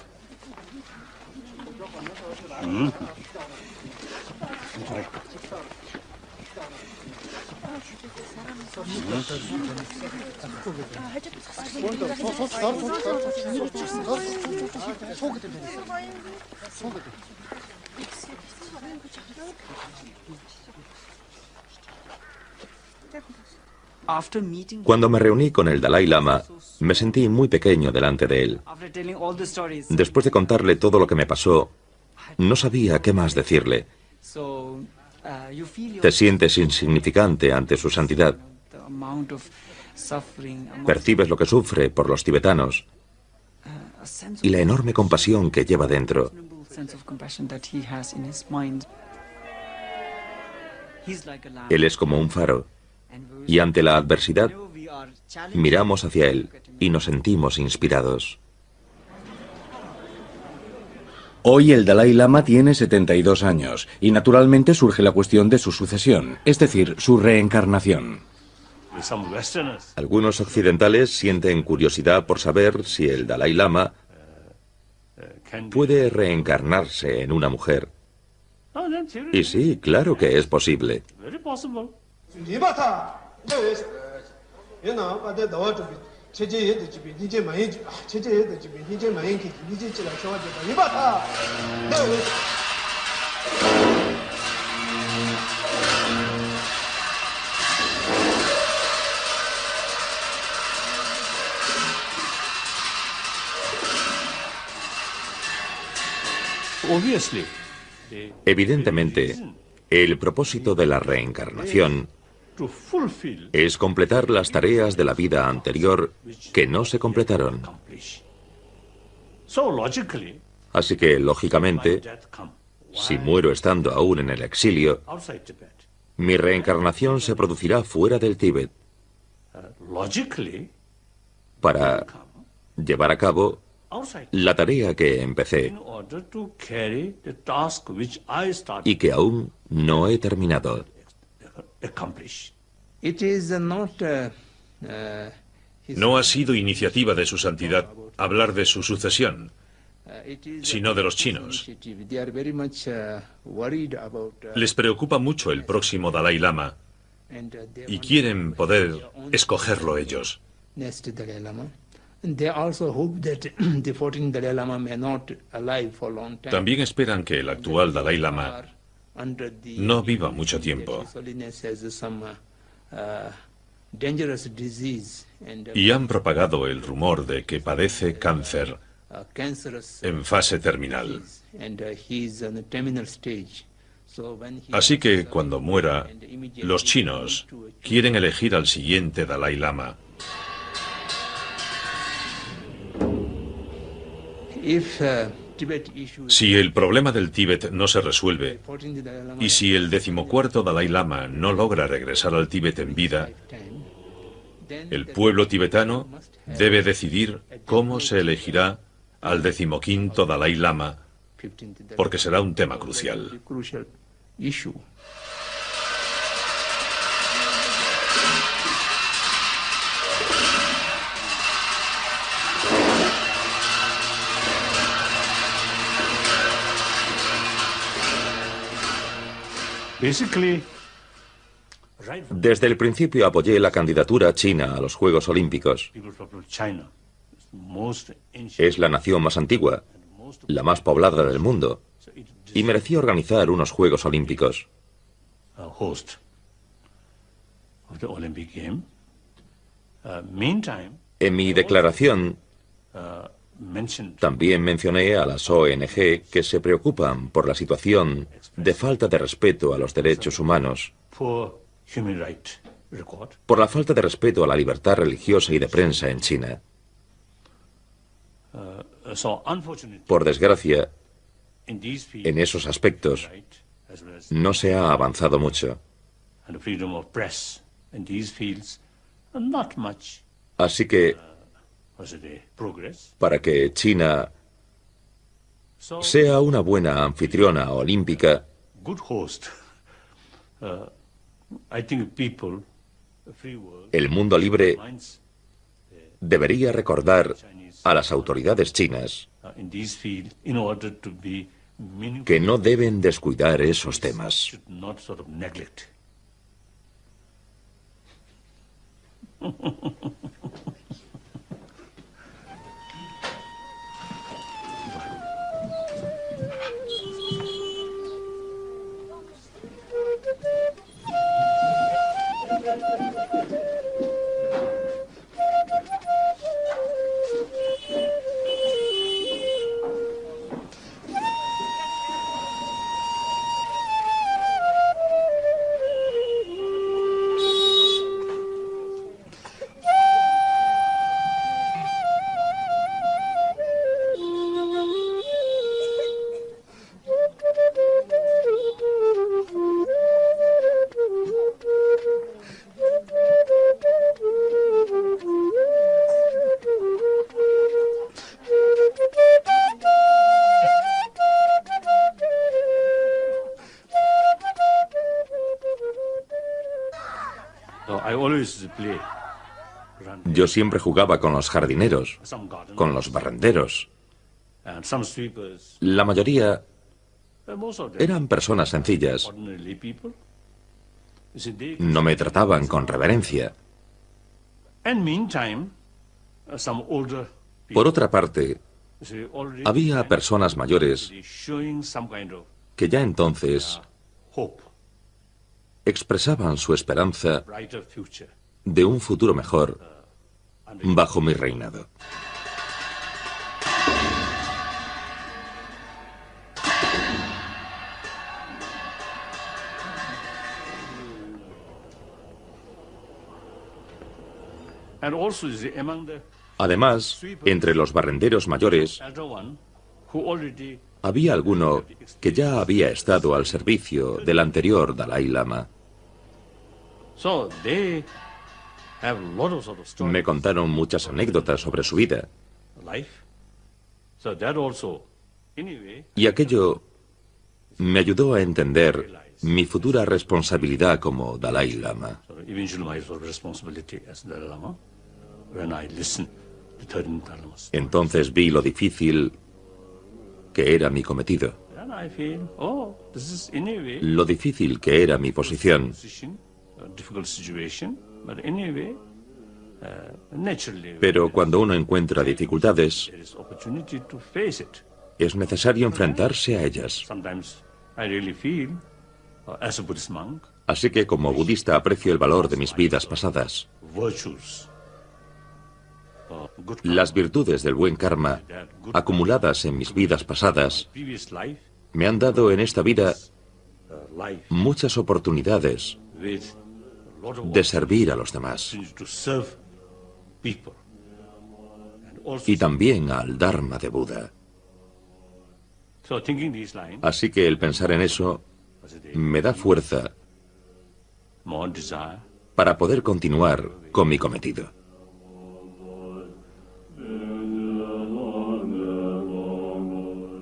Cuando me reuní con el Dalai Lama, me sentí muy pequeño delante de él. Después de contarle todo lo que me pasó, no sabía qué más decirle. Te sientes insignificante ante su santidad. Percibes lo que sufre por los tibetanos y la enorme compasión que lleva dentro. Él es como un faro, y ante la adversidad miramos hacia él y nos sentimos inspirados. Hoy el Dalai Lama tiene 72 años y naturalmente surge la cuestión de su sucesión, es decir, su reencarnación. Algunos occidentales sienten curiosidad por saber si el Dalai Lama puede reencarnarse en una mujer. Y sí, claro que es posible. Evidentemente, el propósito de la reencarnación es completar las tareas de la vida anterior que no se completaron. Así que, lógicamente, si muero estando aún en el exilio, mi reencarnación se producirá fuera del Tíbet para llevar a cabo la tarea que empecé y que aún no he terminado. No ha sido iniciativa de su santidad hablar de su sucesión, sino de los chinos. Les preocupa mucho el próximo Dalai Lama y quieren poder escogerlo ellos. También esperan que el actual Dalai Lama no viva mucho tiempo. Y han propagado el rumor de que padece cáncer en fase terminal. Así que cuando muera, los chinos quieren elegir al siguiente Dalai Lama. Si el problema del Tíbet no se resuelve y si el 14º Dalai Lama no logra regresar al Tíbet en vida, el pueblo tibetano debe decidir cómo se elegirá al 15º Dalai Lama, porque será un tema crucial. Desde el principio apoyé la candidatura china a los Juegos Olímpicos. Es la nación más antigua, la más poblada del mundo, y merecía organizar unos Juegos Olímpicos. En mi declaración también mencioné a las ONG que se preocupan por la situación de falta de respeto a los derechos humanos por la falta de respeto a la libertad religiosa y de prensa en China. Por desgracia, en esos aspectos no se ha avanzado mucho. Así que, para que China sea una buena anfitriona olímpica, el mundo libre debería recordar a las autoridades chinas que no deben descuidar esos temas. Yo siempre jugaba con los jardineros, con los barrenderos. La mayoría eran personas sencillas. No me trataban con reverencia. Por otra parte, había personas mayores que ya entonces expresaban su esperanza de un futuro mejor bajo mi reinado. Además, entre los barrenderos mayores, había alguno que ya había estado al servicio del anterior Dalai Lama. Me contaron muchas anécdotas sobre su vida. Y aquello me ayudó a entender mi futura responsabilidad como Dalai Lama. Entonces vi lo difícil que era mi cometido, lo difícil que era mi posición. Pero cuando uno encuentra dificultades, es necesario enfrentarse a ellas. Así que como budista aprecio el valor de mis vidas pasadas. Las virtudes del buen karma, acumuladas en mis vidas pasadas, me han dado en esta vida muchas oportunidades de servir a los demás. Y también al Dharma de Buda. Así que el pensar en eso me da fuerza para poder continuar con mi cometido.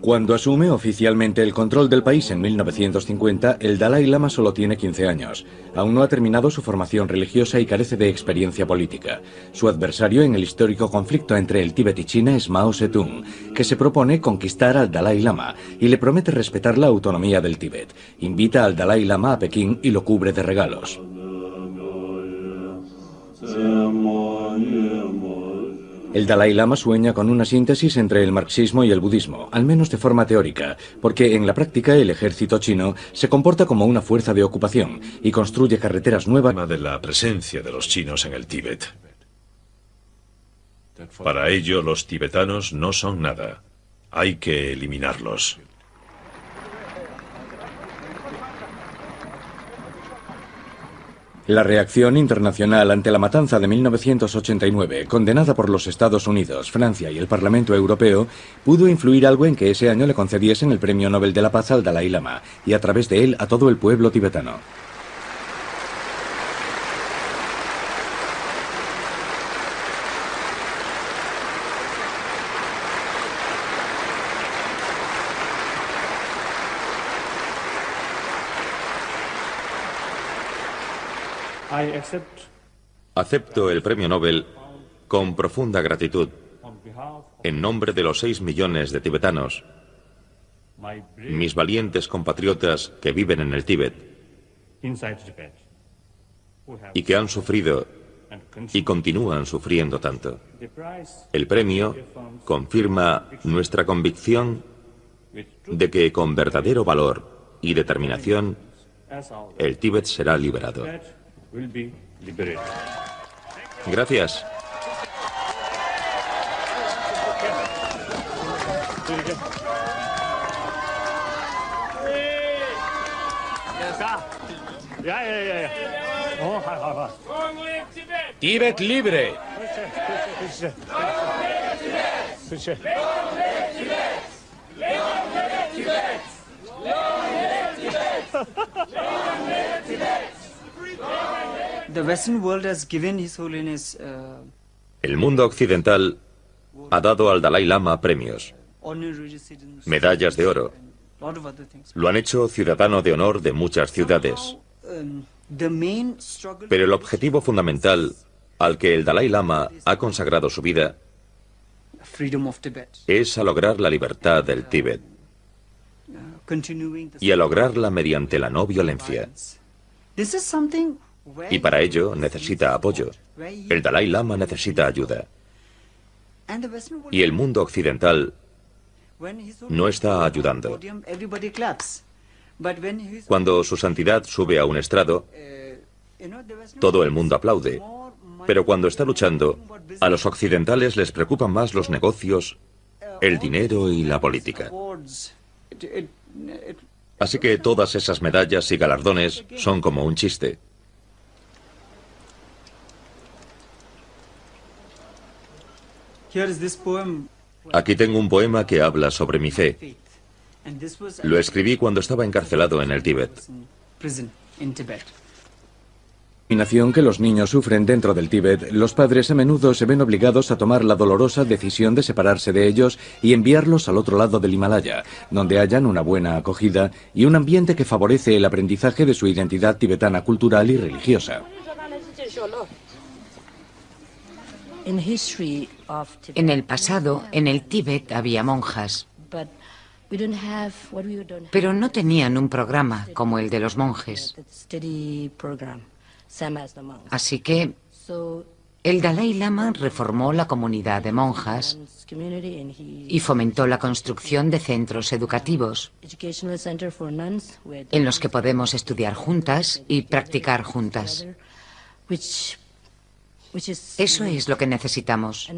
Cuando asume oficialmente el control del país en 1950, el Dalai Lama solo tiene 15 años. Aún no ha terminado su formación religiosa y carece de experiencia política. Su adversario en el histórico conflicto entre el Tíbet y China es Mao Zedong, que se propone conquistar al Dalai Lama y le promete respetar la autonomía del Tíbet. Invita al Dalai Lama a Pekín y lo cubre de regalos. El Dalai Lama sueña con una síntesis entre el marxismo y el budismo, al menos de forma teórica, porque en la práctica el ejército chino se comporta como una fuerza de ocupación y construye carreteras nuevas. De la presencia de los chinos en el Tíbet. Para ello, los tibetanos no son nada. Hay que eliminarlos. La reacción internacional ante la matanza de 1989, condenada por los Estados Unidos, Francia y el Parlamento Europeo, pudo influir algo en que ese año le concediesen el Premio Nobel de la Paz al Dalai Lama y a través de él a todo el pueblo tibetano. Acepto el premio Nobel con profunda gratitud en nombre de los 6 millones de tibetanos, mis valientes compatriotas que viven en el Tíbet y que han sufrido y continúan sufriendo tanto. El premio confirma nuestra convicción de que con verdadero valor y determinación el Tíbet será liberado. Gracias. ¡Tíbet libre! El mundo occidental ha dado al Dalai Lama premios, medallas de oro. Lo han hecho ciudadano de honor de muchas ciudades. Pero el objetivo fundamental al que el Dalai Lama ha consagrado su vida es a lograr la libertad del Tíbet y a lograrla mediante la no violencia. Y para ello necesita apoyo. El Dalai Lama necesita ayuda. Y el mundo occidental no está ayudando. Cuando su santidad sube a un estrado, todo el mundo aplaude. Pero cuando está luchando, a los occidentales les preocupan más los negocios, el dinero y la política. Así que todas esas medallas y galardones son como un chiste. Aquí tengo un poema que habla sobre mi fe. Lo escribí cuando estaba encarcelado en el Tíbet. Discriminación que los niños sufren dentro del Tíbet, los padres a menudo se ven obligados a tomar la dolorosa decisión de separarse de ellos y enviarlos al otro lado del Himalaya, donde hallan una buena acogida y un ambiente que favorece el aprendizaje de su identidad tibetana cultural y religiosa. En el pasado, en el Tíbet había monjas, pero no tenían un programa como el de los monjes. Así que el Dalai Lama reformó la comunidad de monjas y fomentó la construcción de centros educativos en los que podemos estudiar juntas y practicar juntas. Eso es lo que necesitamos.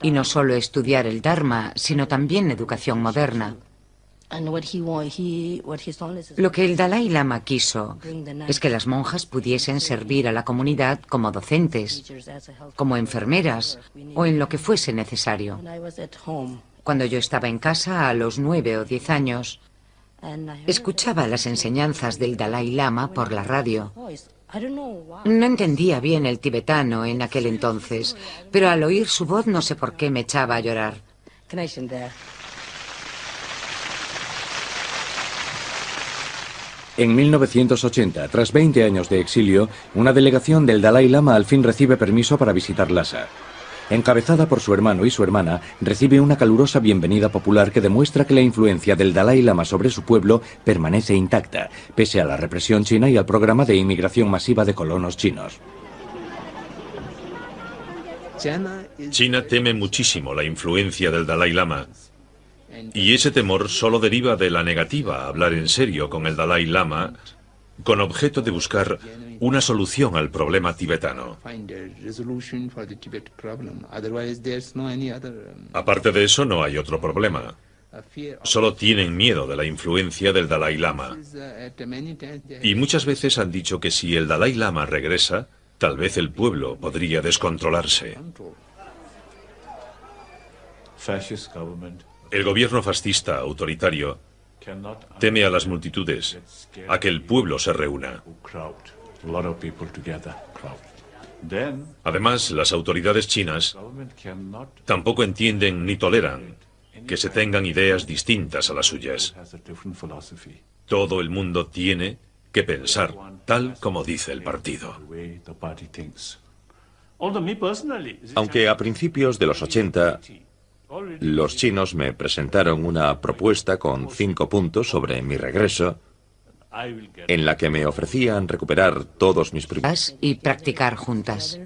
Y no solo estudiar el Dharma, sino también educación moderna. Lo que el Dalai Lama quiso es que las monjas pudiesen servir a la comunidad como docentes, como enfermeras o en lo que fuese necesario. Cuando yo estaba en casa a los 9 o 10 años, escuchaba las enseñanzas del Dalai Lama por la radio. No entendía bien el tibetano en aquel entonces, pero al oír su voz no sé por qué me echaba a llorar. En 1980, tras 20 años de exilio, una delegación del Dalai Lama al fin recibe permiso para visitar Lhasa. Encabezada por su hermano y su hermana, recibe una calurosa bienvenida popular que demuestra que la influencia del Dalai Lama sobre su pueblo permanece intacta, pese a la represión china y al programa de inmigración masiva de colonos chinos. China teme muchísimo la influencia del Dalai Lama. Y ese temor solo deriva de la negativa a hablar en serio con el Dalai Lama con objeto de buscar una solución al problema tibetano. Aparte de eso, no hay otro problema. Solo tienen miedo de la influencia del Dalai Lama. Y muchas veces han dicho que si el Dalai Lama regresa, tal vez el pueblo podría descontrolarse. El gobierno fascista autoritario teme a las multitudes, a que el pueblo se reúna. Además, las autoridades chinas tampoco entienden ni toleran que se tengan ideas distintas a las suyas. Todo el mundo tiene que pensar tal como dice el partido. Aunque a principios de los 80, los chinos me presentaron una propuesta con 5 puntos sobre mi regreso, en la que me ofrecían recuperar todos mis privilegios y practicar juntas.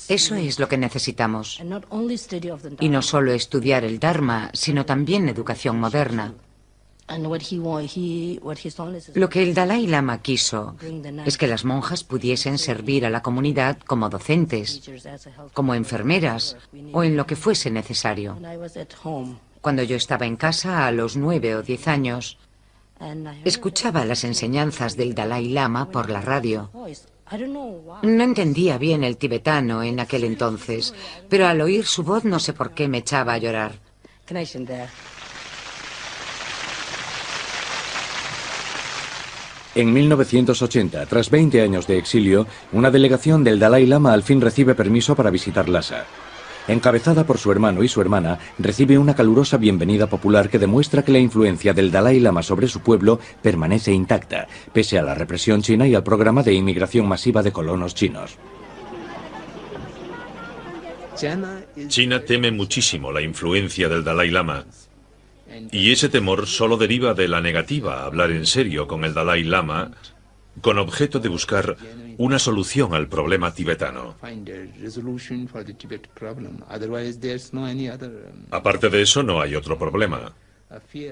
Eso es lo que necesitamos. Y no solo estudiar el Dharma, sino también educación moderna. Lo que el Dalai Lama quiso es que las monjas pudiesen servir a la comunidad como docentes, como enfermeras o en lo que fuese necesario. Cuando yo estaba en casa a los 9 o 10 años, escuchaba las enseñanzas del Dalai Lama por la radio. No entendía bien el tibetano en aquel entonces, pero al oír su voz no sé por qué me echaba a llorar. En 1980, tras 20 años de exilio, una delegación del Dalai Lama al fin recibe permiso para visitar Lhasa. Encabezada por su hermano y su hermana, recibe una calurosa bienvenida popular que demuestra que la influencia del Dalai Lama sobre su pueblo permanece intacta, pese a la represión china y al programa de inmigración masiva de colonos chinos. China teme muchísimo la influencia del Dalai Lama. Y ese temor solo deriva de la negativa a hablar en serio con el Dalai Lama con objeto de buscar una solución al problema tibetano. Aparte de eso, no hay otro problema.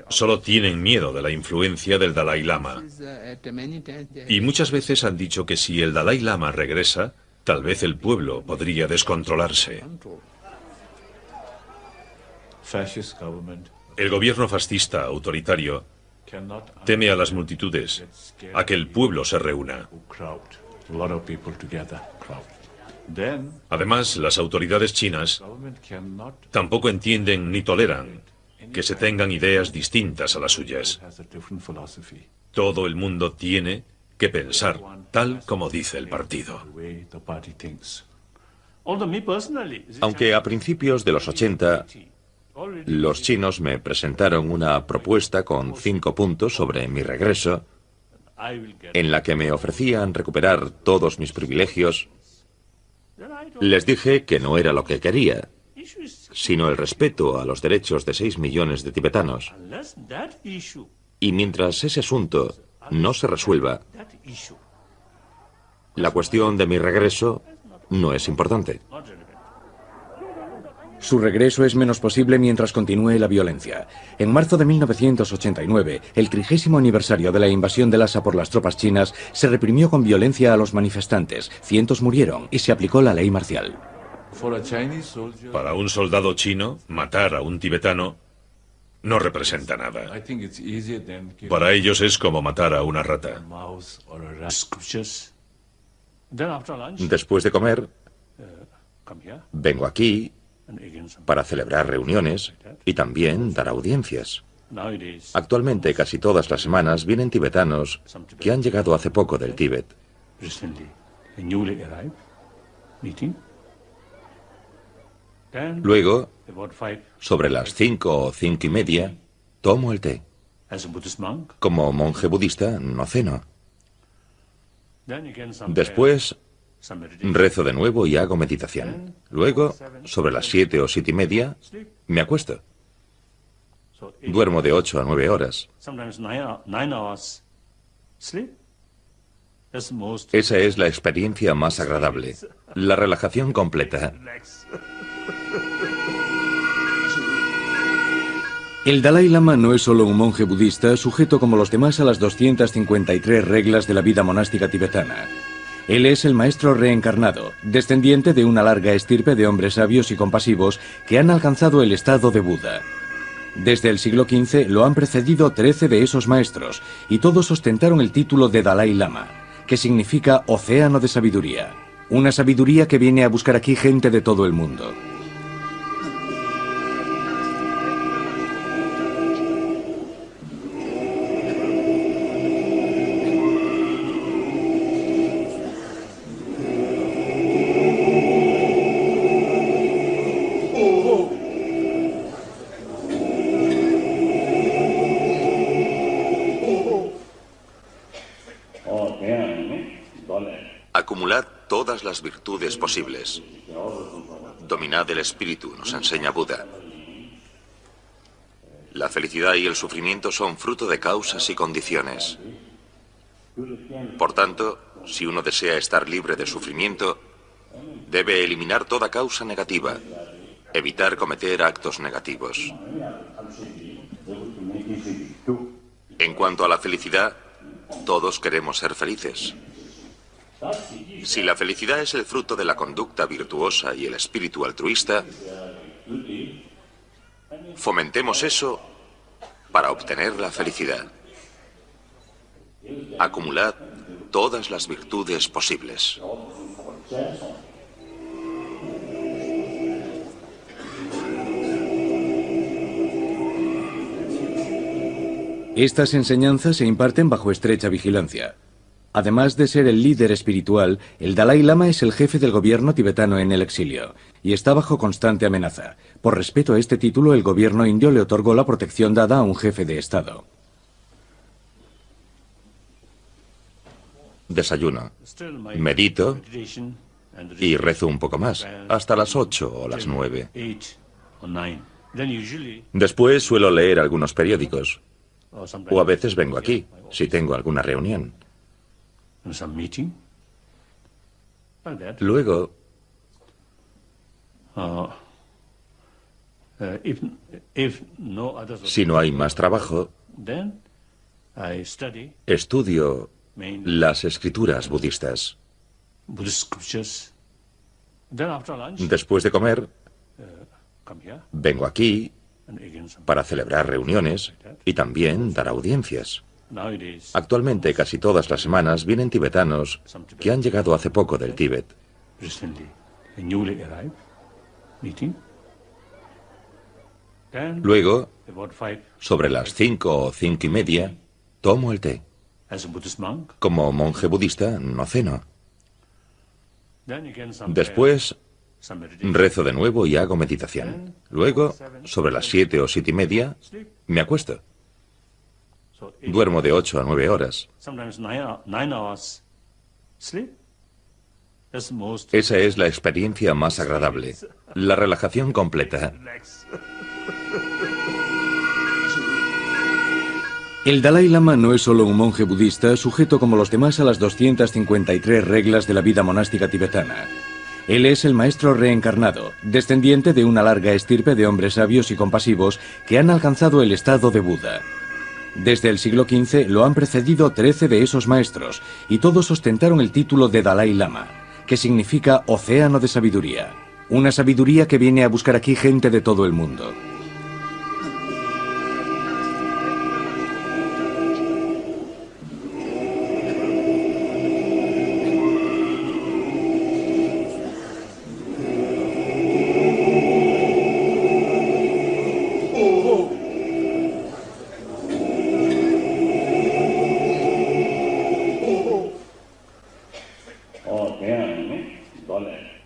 Solo tienen miedo de la influencia del Dalai Lama. Y muchas veces han dicho que si el Dalai Lama regresa, tal vez el pueblo podría descontrolarse. El gobierno fascista autoritario teme a las multitudes, a que el pueblo se reúna. Además, las autoridades chinas tampoco entienden ni toleran que se tengan ideas distintas a las suyas. Todo el mundo tiene que pensar tal como dice el partido. Aunque a principios de los 80, los chinos me presentaron una propuesta con 5 puntos sobre mi regreso, en la que me ofrecían recuperar todos mis privilegios, les dije que no era lo que quería, sino el respeto a los derechos de 6 millones de tibetanos. Y mientras ese asunto no se resuelva, la cuestión de mi regreso no es importante. Su regreso es menos posible mientras continúe la violencia. En marzo de 1989, el 30º aniversario de la invasión de Lhasa por las tropas chinas, se reprimió con violencia a los manifestantes. Cientos murieron y se aplicó la ley marcial. Para un soldado chino, matar a un tibetano no representa nada. Para ellos es como matar a una rata. Después de comer, vengo aquí para celebrar reuniones y también dar audiencias. Actualmente, casi todas las semanas vienen tibetanos que han llegado hace poco del Tíbet. Luego, sobre las 5 o 5:30, tomo el té. Como monje budista, no ceno. Después, rezo de nuevo y hago meditación. Luego, sobre las 7 o 7:30, me acuesto. Duermo de 8 a 9 horas. Esa es la experiencia más agradable, la relajación completa. El Dalai Lama no es solo un monje budista sujeto como los demás a las 253 reglas de la vida monástica tibetana. Él es el maestro reencarnado, descendiente de una larga estirpe de hombres sabios y compasivos que han alcanzado el estado de Buda. Desde el siglo XV lo han precedido 13 de esos maestros, y todos ostentaron el título de Dalai Lama, que significa océano de sabiduría. Una sabiduría que viene a buscar aquí gente de todo el mundo. Acumulad todas las virtudes posibles. Dominad el espíritu, nos enseña Buda. La felicidad y el sufrimiento son fruto de causas y condiciones. Por tanto, si uno desea estar libre de sufrimiento, debe eliminar toda causa negativa, evitar cometer actos negativos. En cuanto a la felicidad, todos queremos ser felices. Si la felicidad es el fruto de la conducta virtuosa y el espíritu altruista, fomentemos eso para obtener la felicidad. Acumulad todas las virtudes posibles. Estas enseñanzas se imparten bajo estrecha vigilancia. Además de ser el líder espiritual, el Dalai Lama es el jefe del gobierno tibetano en el exilio y está bajo constante amenaza. Por respeto a este título, el gobierno indio le otorgó la protección dada a un jefe de Estado. Desayuno, medito y rezo un poco más, hasta las 8 o las 9. Después suelo leer algunos periódicos, o a veces vengo aquí, si tengo alguna reunión. Luego, si no hay más trabajo, estudio las escrituras budistas. Después de comer, vengo aquí para celebrar reuniones y también dar audiencias. Actualmente, casi todas las semanas, vienen tibetanos que han llegado hace poco del Tíbet. Luego, sobre las 5 o 5:30, tomo el té. Como monje budista, no ceno. Después, rezo de nuevo y hago meditación. Luego, sobre las 7 o 7:30, me acuesto. Duermo de 8 a 9 horas. Esa es la experiencia más agradable, la relajación completa. El Dalai Lama no es solo un monje budista sujeto como los demás a las 253 reglas de la vida monástica tibetana. Él es el maestro reencarnado, descendiente de una larga estirpe de hombres sabios y compasivos que han alcanzado el estado de Buda. Desde el siglo XV lo han precedido 13 de esos maestros, y todos ostentaron el título de Dalai Lama, que significa océano de sabiduría. Una sabiduría que viene a buscar aquí gente de todo el mundo.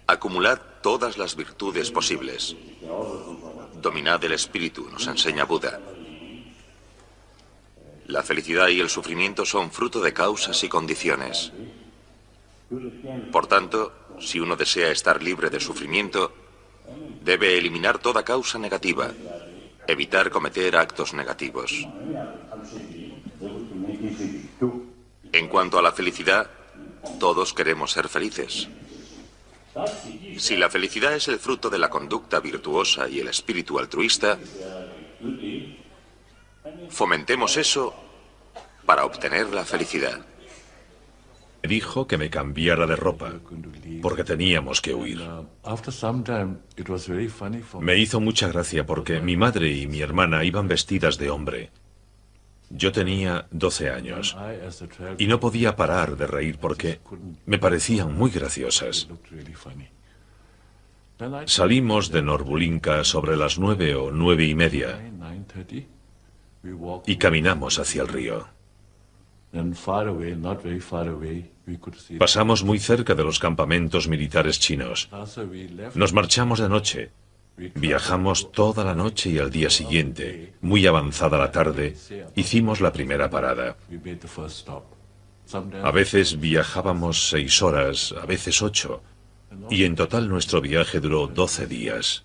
Acumulad todas las virtudes posibles. Dominad el espíritu, nos enseña Buda. La felicidad y el sufrimiento son fruto de causas y condiciones. Por tanto, si uno desea estar libre de sufrimiento, debe eliminar toda causa negativa, evitar cometer actos negativos. En cuanto a la felicidad, todos queremos ser felices. Si la felicidad es el fruto de la conducta virtuosa y el espíritu altruista, fomentemos eso para obtener la felicidad. Me dijo que me cambiara de ropa, porque teníamos que huir. Me hizo mucha gracia porque mi madre y mi hermana iban vestidas de hombre. Yo tenía 12 años y no podía parar de reír porque me parecían muy graciosas. Salimos de Norbulinka sobre las 9 o 9:30 y caminamos hacia el río. Pasamos muy cerca de los campamentos militares chinos. Nos marchamos de noche. Viajamos toda la noche y al día siguiente, muy avanzada la tarde, hicimos la primera parada. A veces viajábamos 6 horas, a veces 8, y en total nuestro viaje duró 12 días.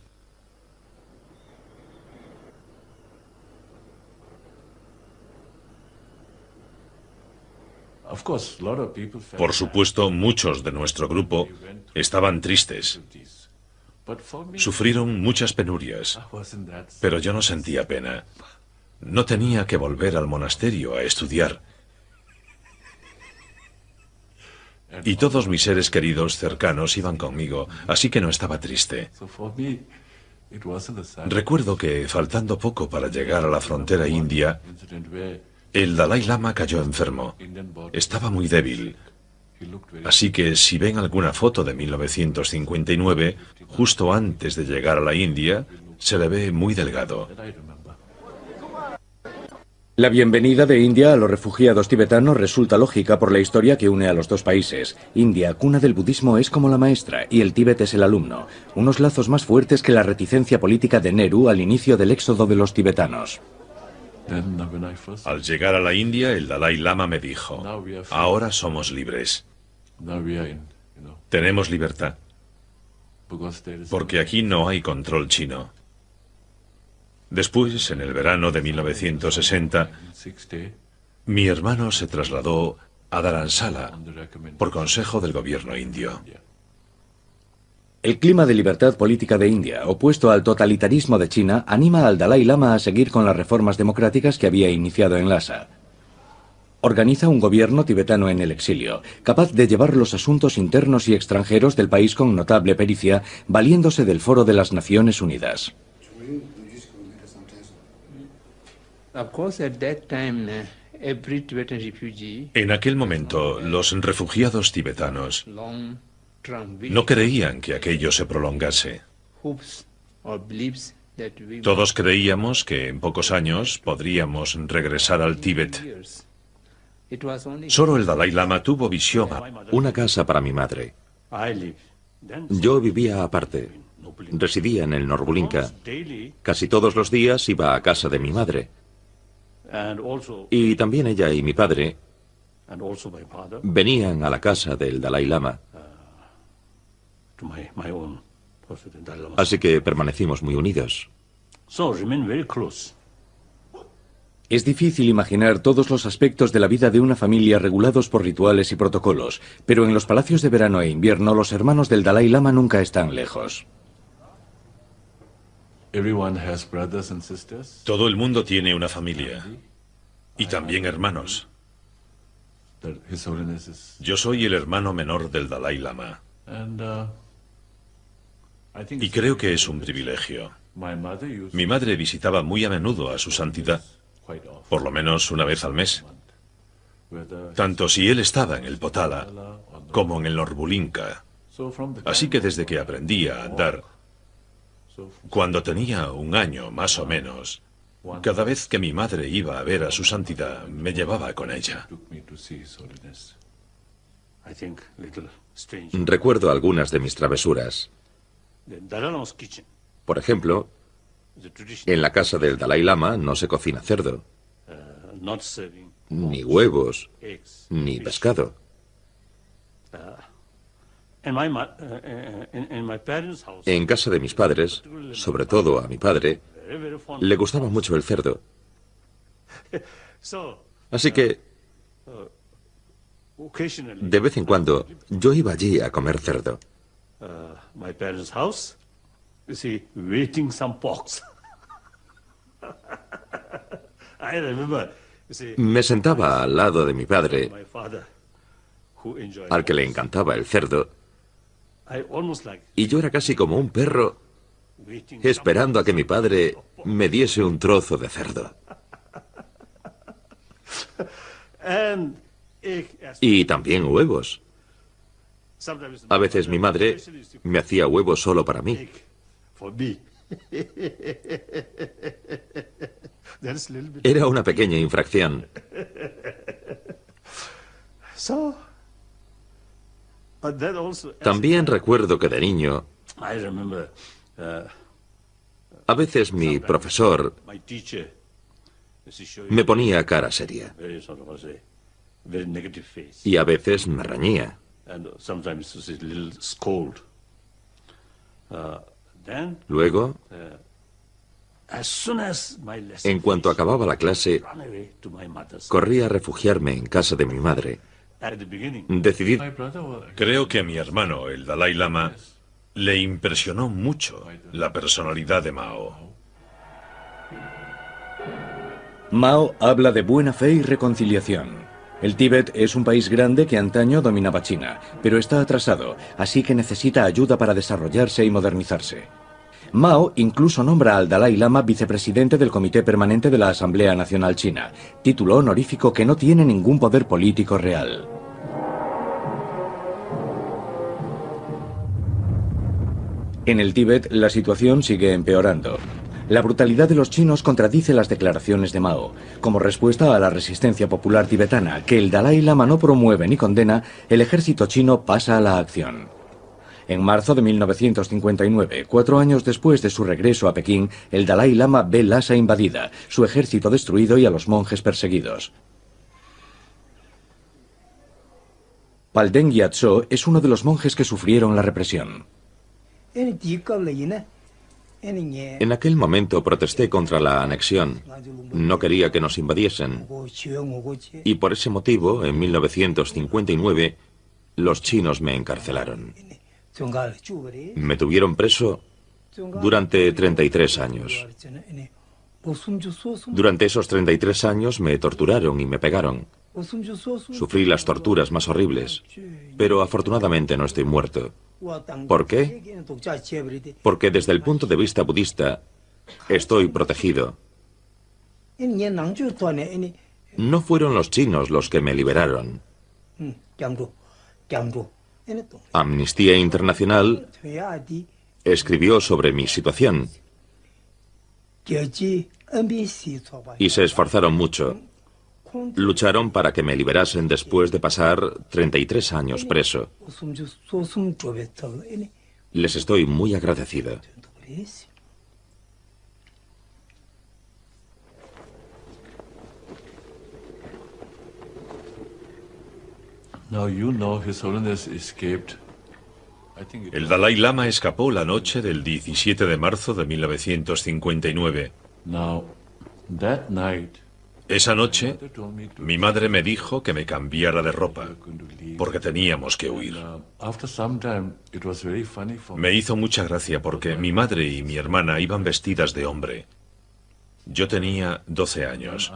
Por supuesto, muchos de nuestro grupo estaban tristes. Sufrieron muchas penurias, pero yo no sentía pena. No tenía que volver al monasterio a estudiar. Y todos mis seres queridos cercanos iban conmigo, así que no estaba triste. Recuerdo que, faltando poco para llegar a la frontera india, el Dalai Lama cayó enfermo. Estaba muy débil. Así que si ven alguna foto de 1959, justo antes de llegar a la India, se le ve muy delgado. La bienvenida de India a los refugiados tibetanos resulta lógica por la historia que une a los dos países. India, cuna del budismo, es como la maestra y el Tíbet es el alumno. Unos lazos más fuertes que la reticencia política de Nehru al inicio del éxodo de los tibetanos. Al llegar a la India, el Dalai Lama me dijo, ahora somos libres. Tenemos libertad. Porque aquí no hay control chino. Después, en el verano de 1960, mi hermano se trasladó a Dharamsala por consejo del gobierno indio. El clima de libertad política de India, opuesto al totalitarismo de China, anima al Dalai Lama a seguir con las reformas democráticas que había iniciado en Lhasa. Organiza un gobierno tibetano en el exilio, capaz de llevar los asuntos internos y extranjeros del país con notable pericia, valiéndose del Foro de las Naciones Unidas. En aquel momento, los refugiados tibetanos no creían que aquello se prolongase. Todos creíamos que en pocos años podríamos regresar al Tíbet. Solo el Dalai Lama tuvo visión. Una casa para mi madre. Yo vivía aparte. Residía en el Norbulinka. Casi todos los días iba a casa de mi madre. Y también ella y mi padre venían a la casa del Dalai Lama. Así que permanecimos muy unidos. Es difícil imaginar todos los aspectos de la vida de una familia regulados por rituales y protocolos, pero en los palacios de verano e invierno los hermanos del Dalai Lama nunca están lejos. Todo el mundo tiene una familia y también hermanos. Yo soy el hermano menor del Dalai Lama y creo que es un privilegio. Mi madre visitaba muy a menudo a su santidad, por lo menos una vez al mes. Tanto si él estaba en el Potala como en el Norbulinka. Así que desde que aprendí a andar, cuando tenía 1 año más o menos, cada vez que mi madre iba a ver a su santidad, me llevaba con ella. Recuerdo algunas de mis travesuras. Por ejemplo, en la casa del Dalai Lama no se cocina cerdo, ni huevos, ni pescado. En casa de mis padres, sobre todo a mi padre, le gustaba mucho el cerdo. Así que, de vez en cuando, yo iba allí a comer cerdo. Me sentaba al lado de mi padre al que le encantaba el cerdo, y yo era casi como un perro esperando a que mi padre me diese un trozo de cerdo. Y también huevos. A veces mi madre me hacía huevos solo para mí. Era una pequeña infracción. También recuerdo que de niño, a veces mi profesor me ponía cara seria y a veces me reñía. Luego, en cuanto acababa la clase, corrí a refugiarme en casa de mi madre. Decidí... Creo que a mi hermano, el Dalai Lama, le impresionó mucho la personalidad de Mao. Mao habla de buena fe y reconciliación. El Tíbet es un país grande que antaño dominaba China, pero está atrasado, así que necesita ayuda para desarrollarse y modernizarse. Mao incluso nombra al Dalai Lama vicepresidente del Comité Permanente de la Asamblea Nacional China, título honorífico que no tiene ningún poder político real. En el Tíbet, la situación sigue empeorando. La brutalidad de los chinos contradice las declaraciones de Mao. Como respuesta a la resistencia popular tibetana, que el Dalai Lama no promueve ni condena, el ejército chino pasa a la acción. En marzo de 1959, 4 años después de su regreso a Pekín, el Dalai Lama ve Lhasa invadida, su ejército destruido y a los monjes perseguidos. Palden Gyatso es uno de los monjes que sufrieron la represión. En aquel momento protesté contra la anexión. No quería que nos invadiesen. Y por ese motivo, en 1959, los chinos me encarcelaron. Me tuvieron preso durante 33 años. Durante esos 33 años me torturaron y me pegaron. Sufrí las torturas más horribles, pero afortunadamente no estoy muerto. ¿Por qué? Porque desde el punto de vista budista estoy protegido. No fueron los chinos los que me liberaron. Amnistía Internacional escribió sobre mi situación y se esforzaron mucho. Lucharon para que me liberasen después de pasar 33 años preso. Les estoy muy agradecido. El Dalai Lama escapó la noche del 17 de marzo de 1959. Esa noche, mi madre me dijo que me cambiara de ropa, porque teníamos que huir. Me hizo mucha gracia porque mi madre y mi hermana iban vestidas de hombre. Yo tenía 12 años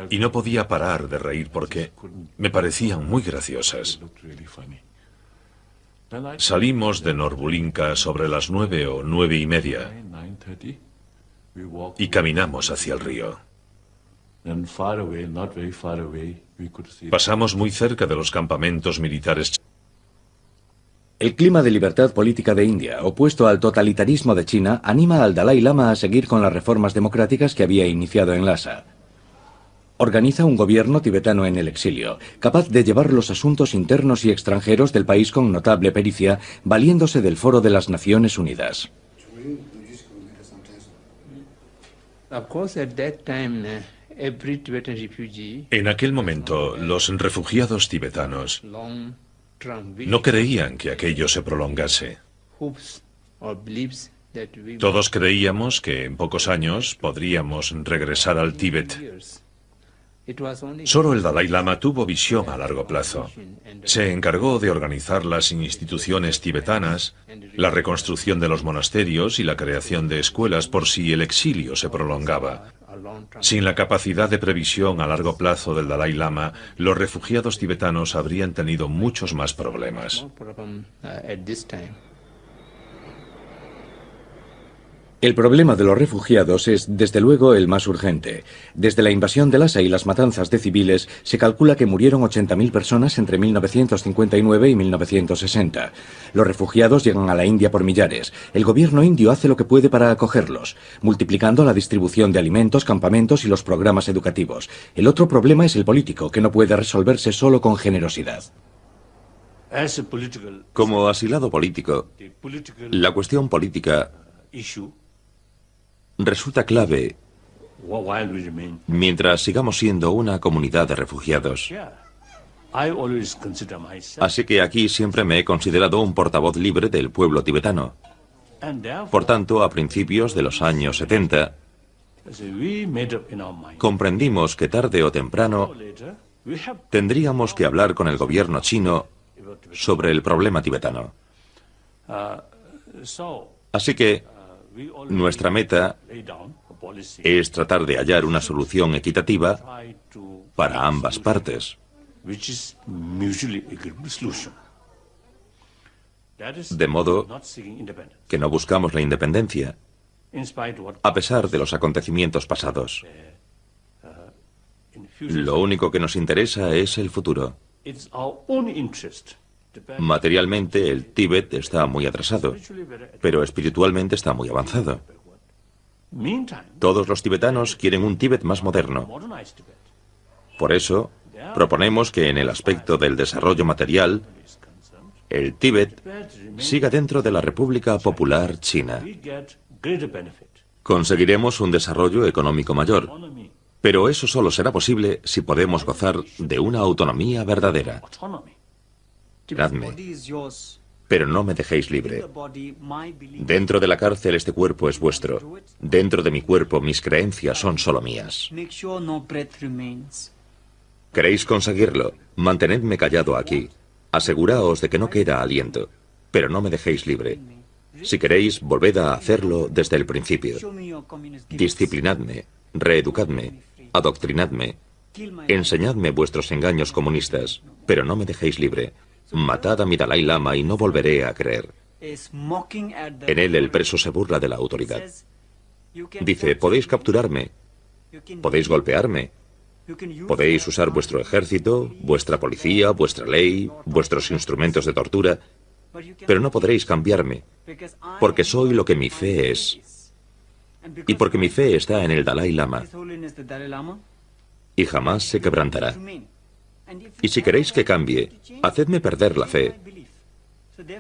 y no podía parar de reír porque me parecían muy graciosas. Salimos de Norbulinka sobre las 9 o 9:30 y caminamos hacia el río. Pasamos muy cerca de los campamentos militares. El clima de libertad política de India, opuesto al totalitarismo de China, anima al Dalai Lama a seguir con las reformas democráticas que había iniciado en Lhasa. Organiza un gobierno tibetano en el exilio, capaz de llevar los asuntos internos y extranjeros del país con notable pericia, valiéndose del Foro de las Naciones Unidas. En aquel momento, los refugiados tibetanos no creían que aquello se prolongase. Todos creíamos que en pocos años podríamos regresar al Tíbet. Solo el Dalai Lama tuvo visión a largo plazo. Se encargó de organizar las instituciones tibetanas, la reconstrucción de los monasterios y la creación de escuelas por si el exilio se prolongaba. Sin la capacidad de previsión a largo plazo del Dalai Lama, los refugiados tibetanos habrían tenido muchos más problemas. El problema de los refugiados es, desde luego, el más urgente. Desde la invasión de Lhasa y las matanzas de civiles, se calcula que murieron 80.000 personas entre 1959 y 1960. Los refugiados llegan a la India por millares. El gobierno indio hace lo que puede para acogerlos, multiplicando la distribución de alimentos, campamentos y los programas educativos. El otro problema es el político, que no puede resolverse solo con generosidad. Como asilado político, la cuestión política resulta clave mientras sigamos siendo una comunidad de refugiados. Así que aquí siempre me he considerado un portavoz libre del pueblo tibetano. Por tanto, a principios de los años 70, comprendimos que tarde o temprano tendríamos que hablar con el gobierno chino sobre el problema tibetano. Así que nuestra meta es tratar de hallar una solución equitativa para ambas partes. De modo que no buscamos la independencia, a pesar de los acontecimientos pasados. Lo único que nos interesa es el futuro. Materialmente, el Tíbet está muy atrasado, pero espiritualmente está muy avanzado. Todos los tibetanos quieren un Tíbet más moderno. Por eso, proponemos que en el aspecto del desarrollo material, el Tíbet siga dentro de la República Popular China. Conseguiremos un desarrollo económico mayor, pero eso solo será posible si podemos gozar de una autonomía verdadera. Miradme, pero no me dejéis libre. Dentro de la cárcel este cuerpo es vuestro. Dentro de mi cuerpo mis creencias son solo mías. ¿Queréis conseguirlo? Mantenedme callado aquí. Aseguraos de que no queda aliento, pero no me dejéis libre. Si queréis, volved a hacerlo desde el principio. Disciplinadme, reeducadme, adoctrinadme, enseñadme vuestros engaños comunistas, pero no me dejéis libre. Matad a mi Dalai Lama y no volveré a creer. En él el preso se burla de la autoridad. Dice, podéis capturarme, podéis golpearme, podéis usar vuestro ejército, vuestra policía, vuestra ley, vuestros instrumentos de tortura, pero no podréis cambiarme, porque soy lo que mi fe es. Y porque mi fe está en el Dalai Lama, y jamás se quebrantará. Y si queréis que cambie, hacedme perder la fe.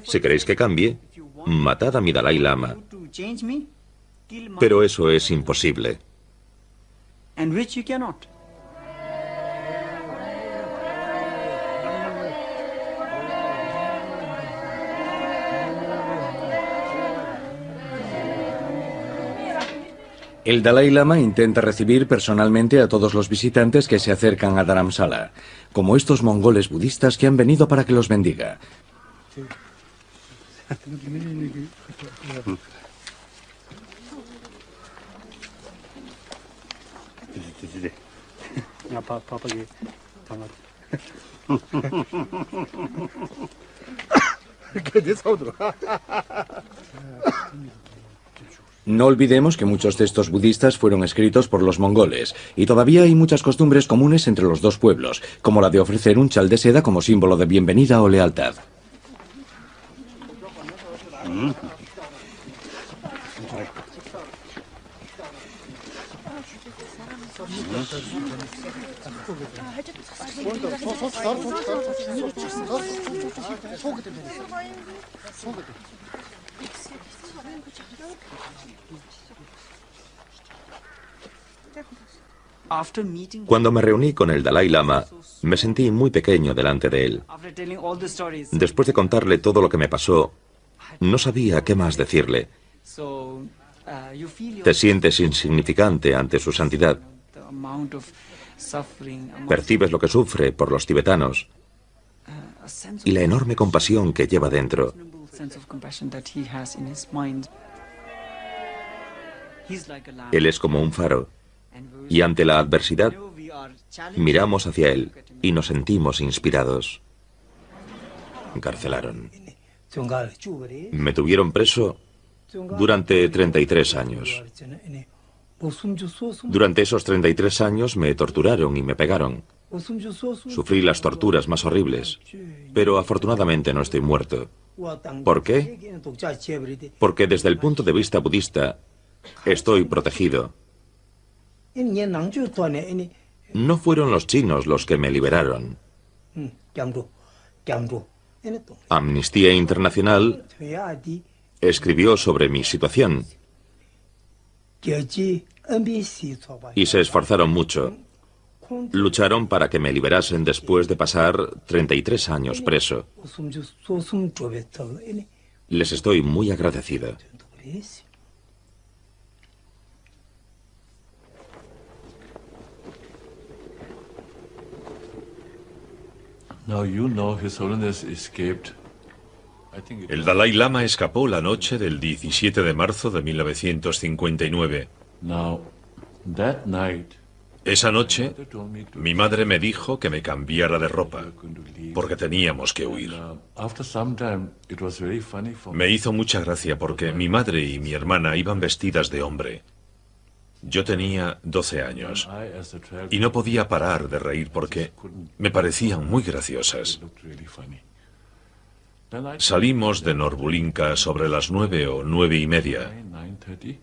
Si queréis que cambie, matad a mi Dalai Lama. Pero eso es imposible. El Dalai Lama intenta recibir personalmente a todos los visitantes que se acercan a Dharamsala, como estos mongoles budistas que han venido para que los bendiga. No olvidemos que muchos textos budistas fueron escritos por los mongoles, y todavía hay muchas costumbres comunes entre los dos pueblos, como la de ofrecer un chal de seda como símbolo de bienvenida o lealtad. Cuando me reuní con el Dalai Lama, me sentí muy pequeño delante de él. Después de contarle todo lo que me pasó, no sabía qué más decirle. Te sientes insignificante ante su santidad. Percibes lo que sufre por los tibetanos y la enorme compasión que lleva dentro. Él es como un faro, y ante la adversidad miramos hacia él y nos sentimos inspirados. Encarcelaron. Me tuvieron preso durante 33 años. Durante esos 33 años me torturaron y me pegaron. Sufrí las torturas más horribles, pero afortunadamente no estoy muerto. ¿Por qué? Porque desde el punto de vista budista estoy protegido. No fueron los chinos los que me liberaron. Amnistía Internacional escribió sobre mi situación y se esforzaron mucho. Lucharon para que me liberasen después de pasar 33 años preso. Les estoy muy agradecido. El Dalai Lama escapó la noche del 17 de marzo de 1959. Esa noche, mi madre me dijo que me cambiara de ropa, porque teníamos que huir. Me hizo mucha gracia porque mi madre y mi hermana iban vestidas de hombre. Yo tenía 12 años y no podía parar de reír porque me parecían muy graciosas. Salimos de Norbulinka sobre las 9 o 9:30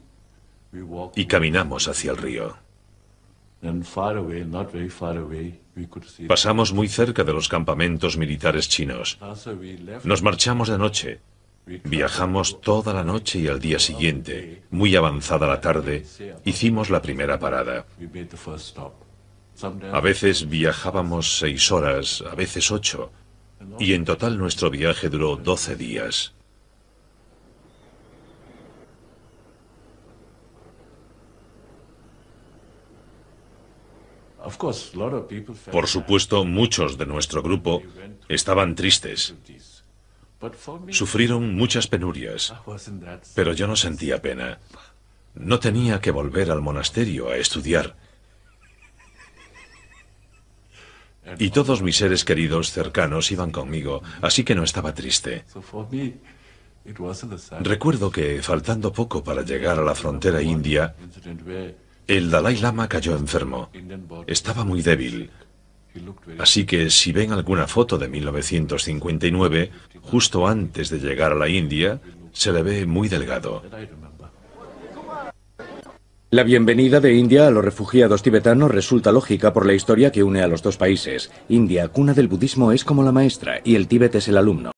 y caminamos hacia el río. Pasamos muy cerca de los campamentos militares chinos. Nos marchamos de noche. Viajamos toda la noche y al día siguiente, muy avanzada la tarde, hicimos la primera parada. A veces viajábamos 6 horas, a veces 8, y en total nuestro viaje duró 12 días. Por supuesto, muchos de nuestro grupo estaban tristes. Sufrieron muchas penurias, pero yo no sentía pena. No tenía que volver al monasterio a estudiar. Y todos mis seres queridos cercanos iban conmigo, así que no estaba triste. Recuerdo que, faltando poco para llegar a la frontera india, el Dalai Lama cayó enfermo. Estaba muy débil. Así que si ven alguna foto de 1959, justo antes de llegar a la India, se le ve muy delgado. La bienvenida de India a los refugiados tibetanos resulta lógica por la historia que une a los dos países. India, cuna del budismo, es como la maestra y el Tíbet es el alumno.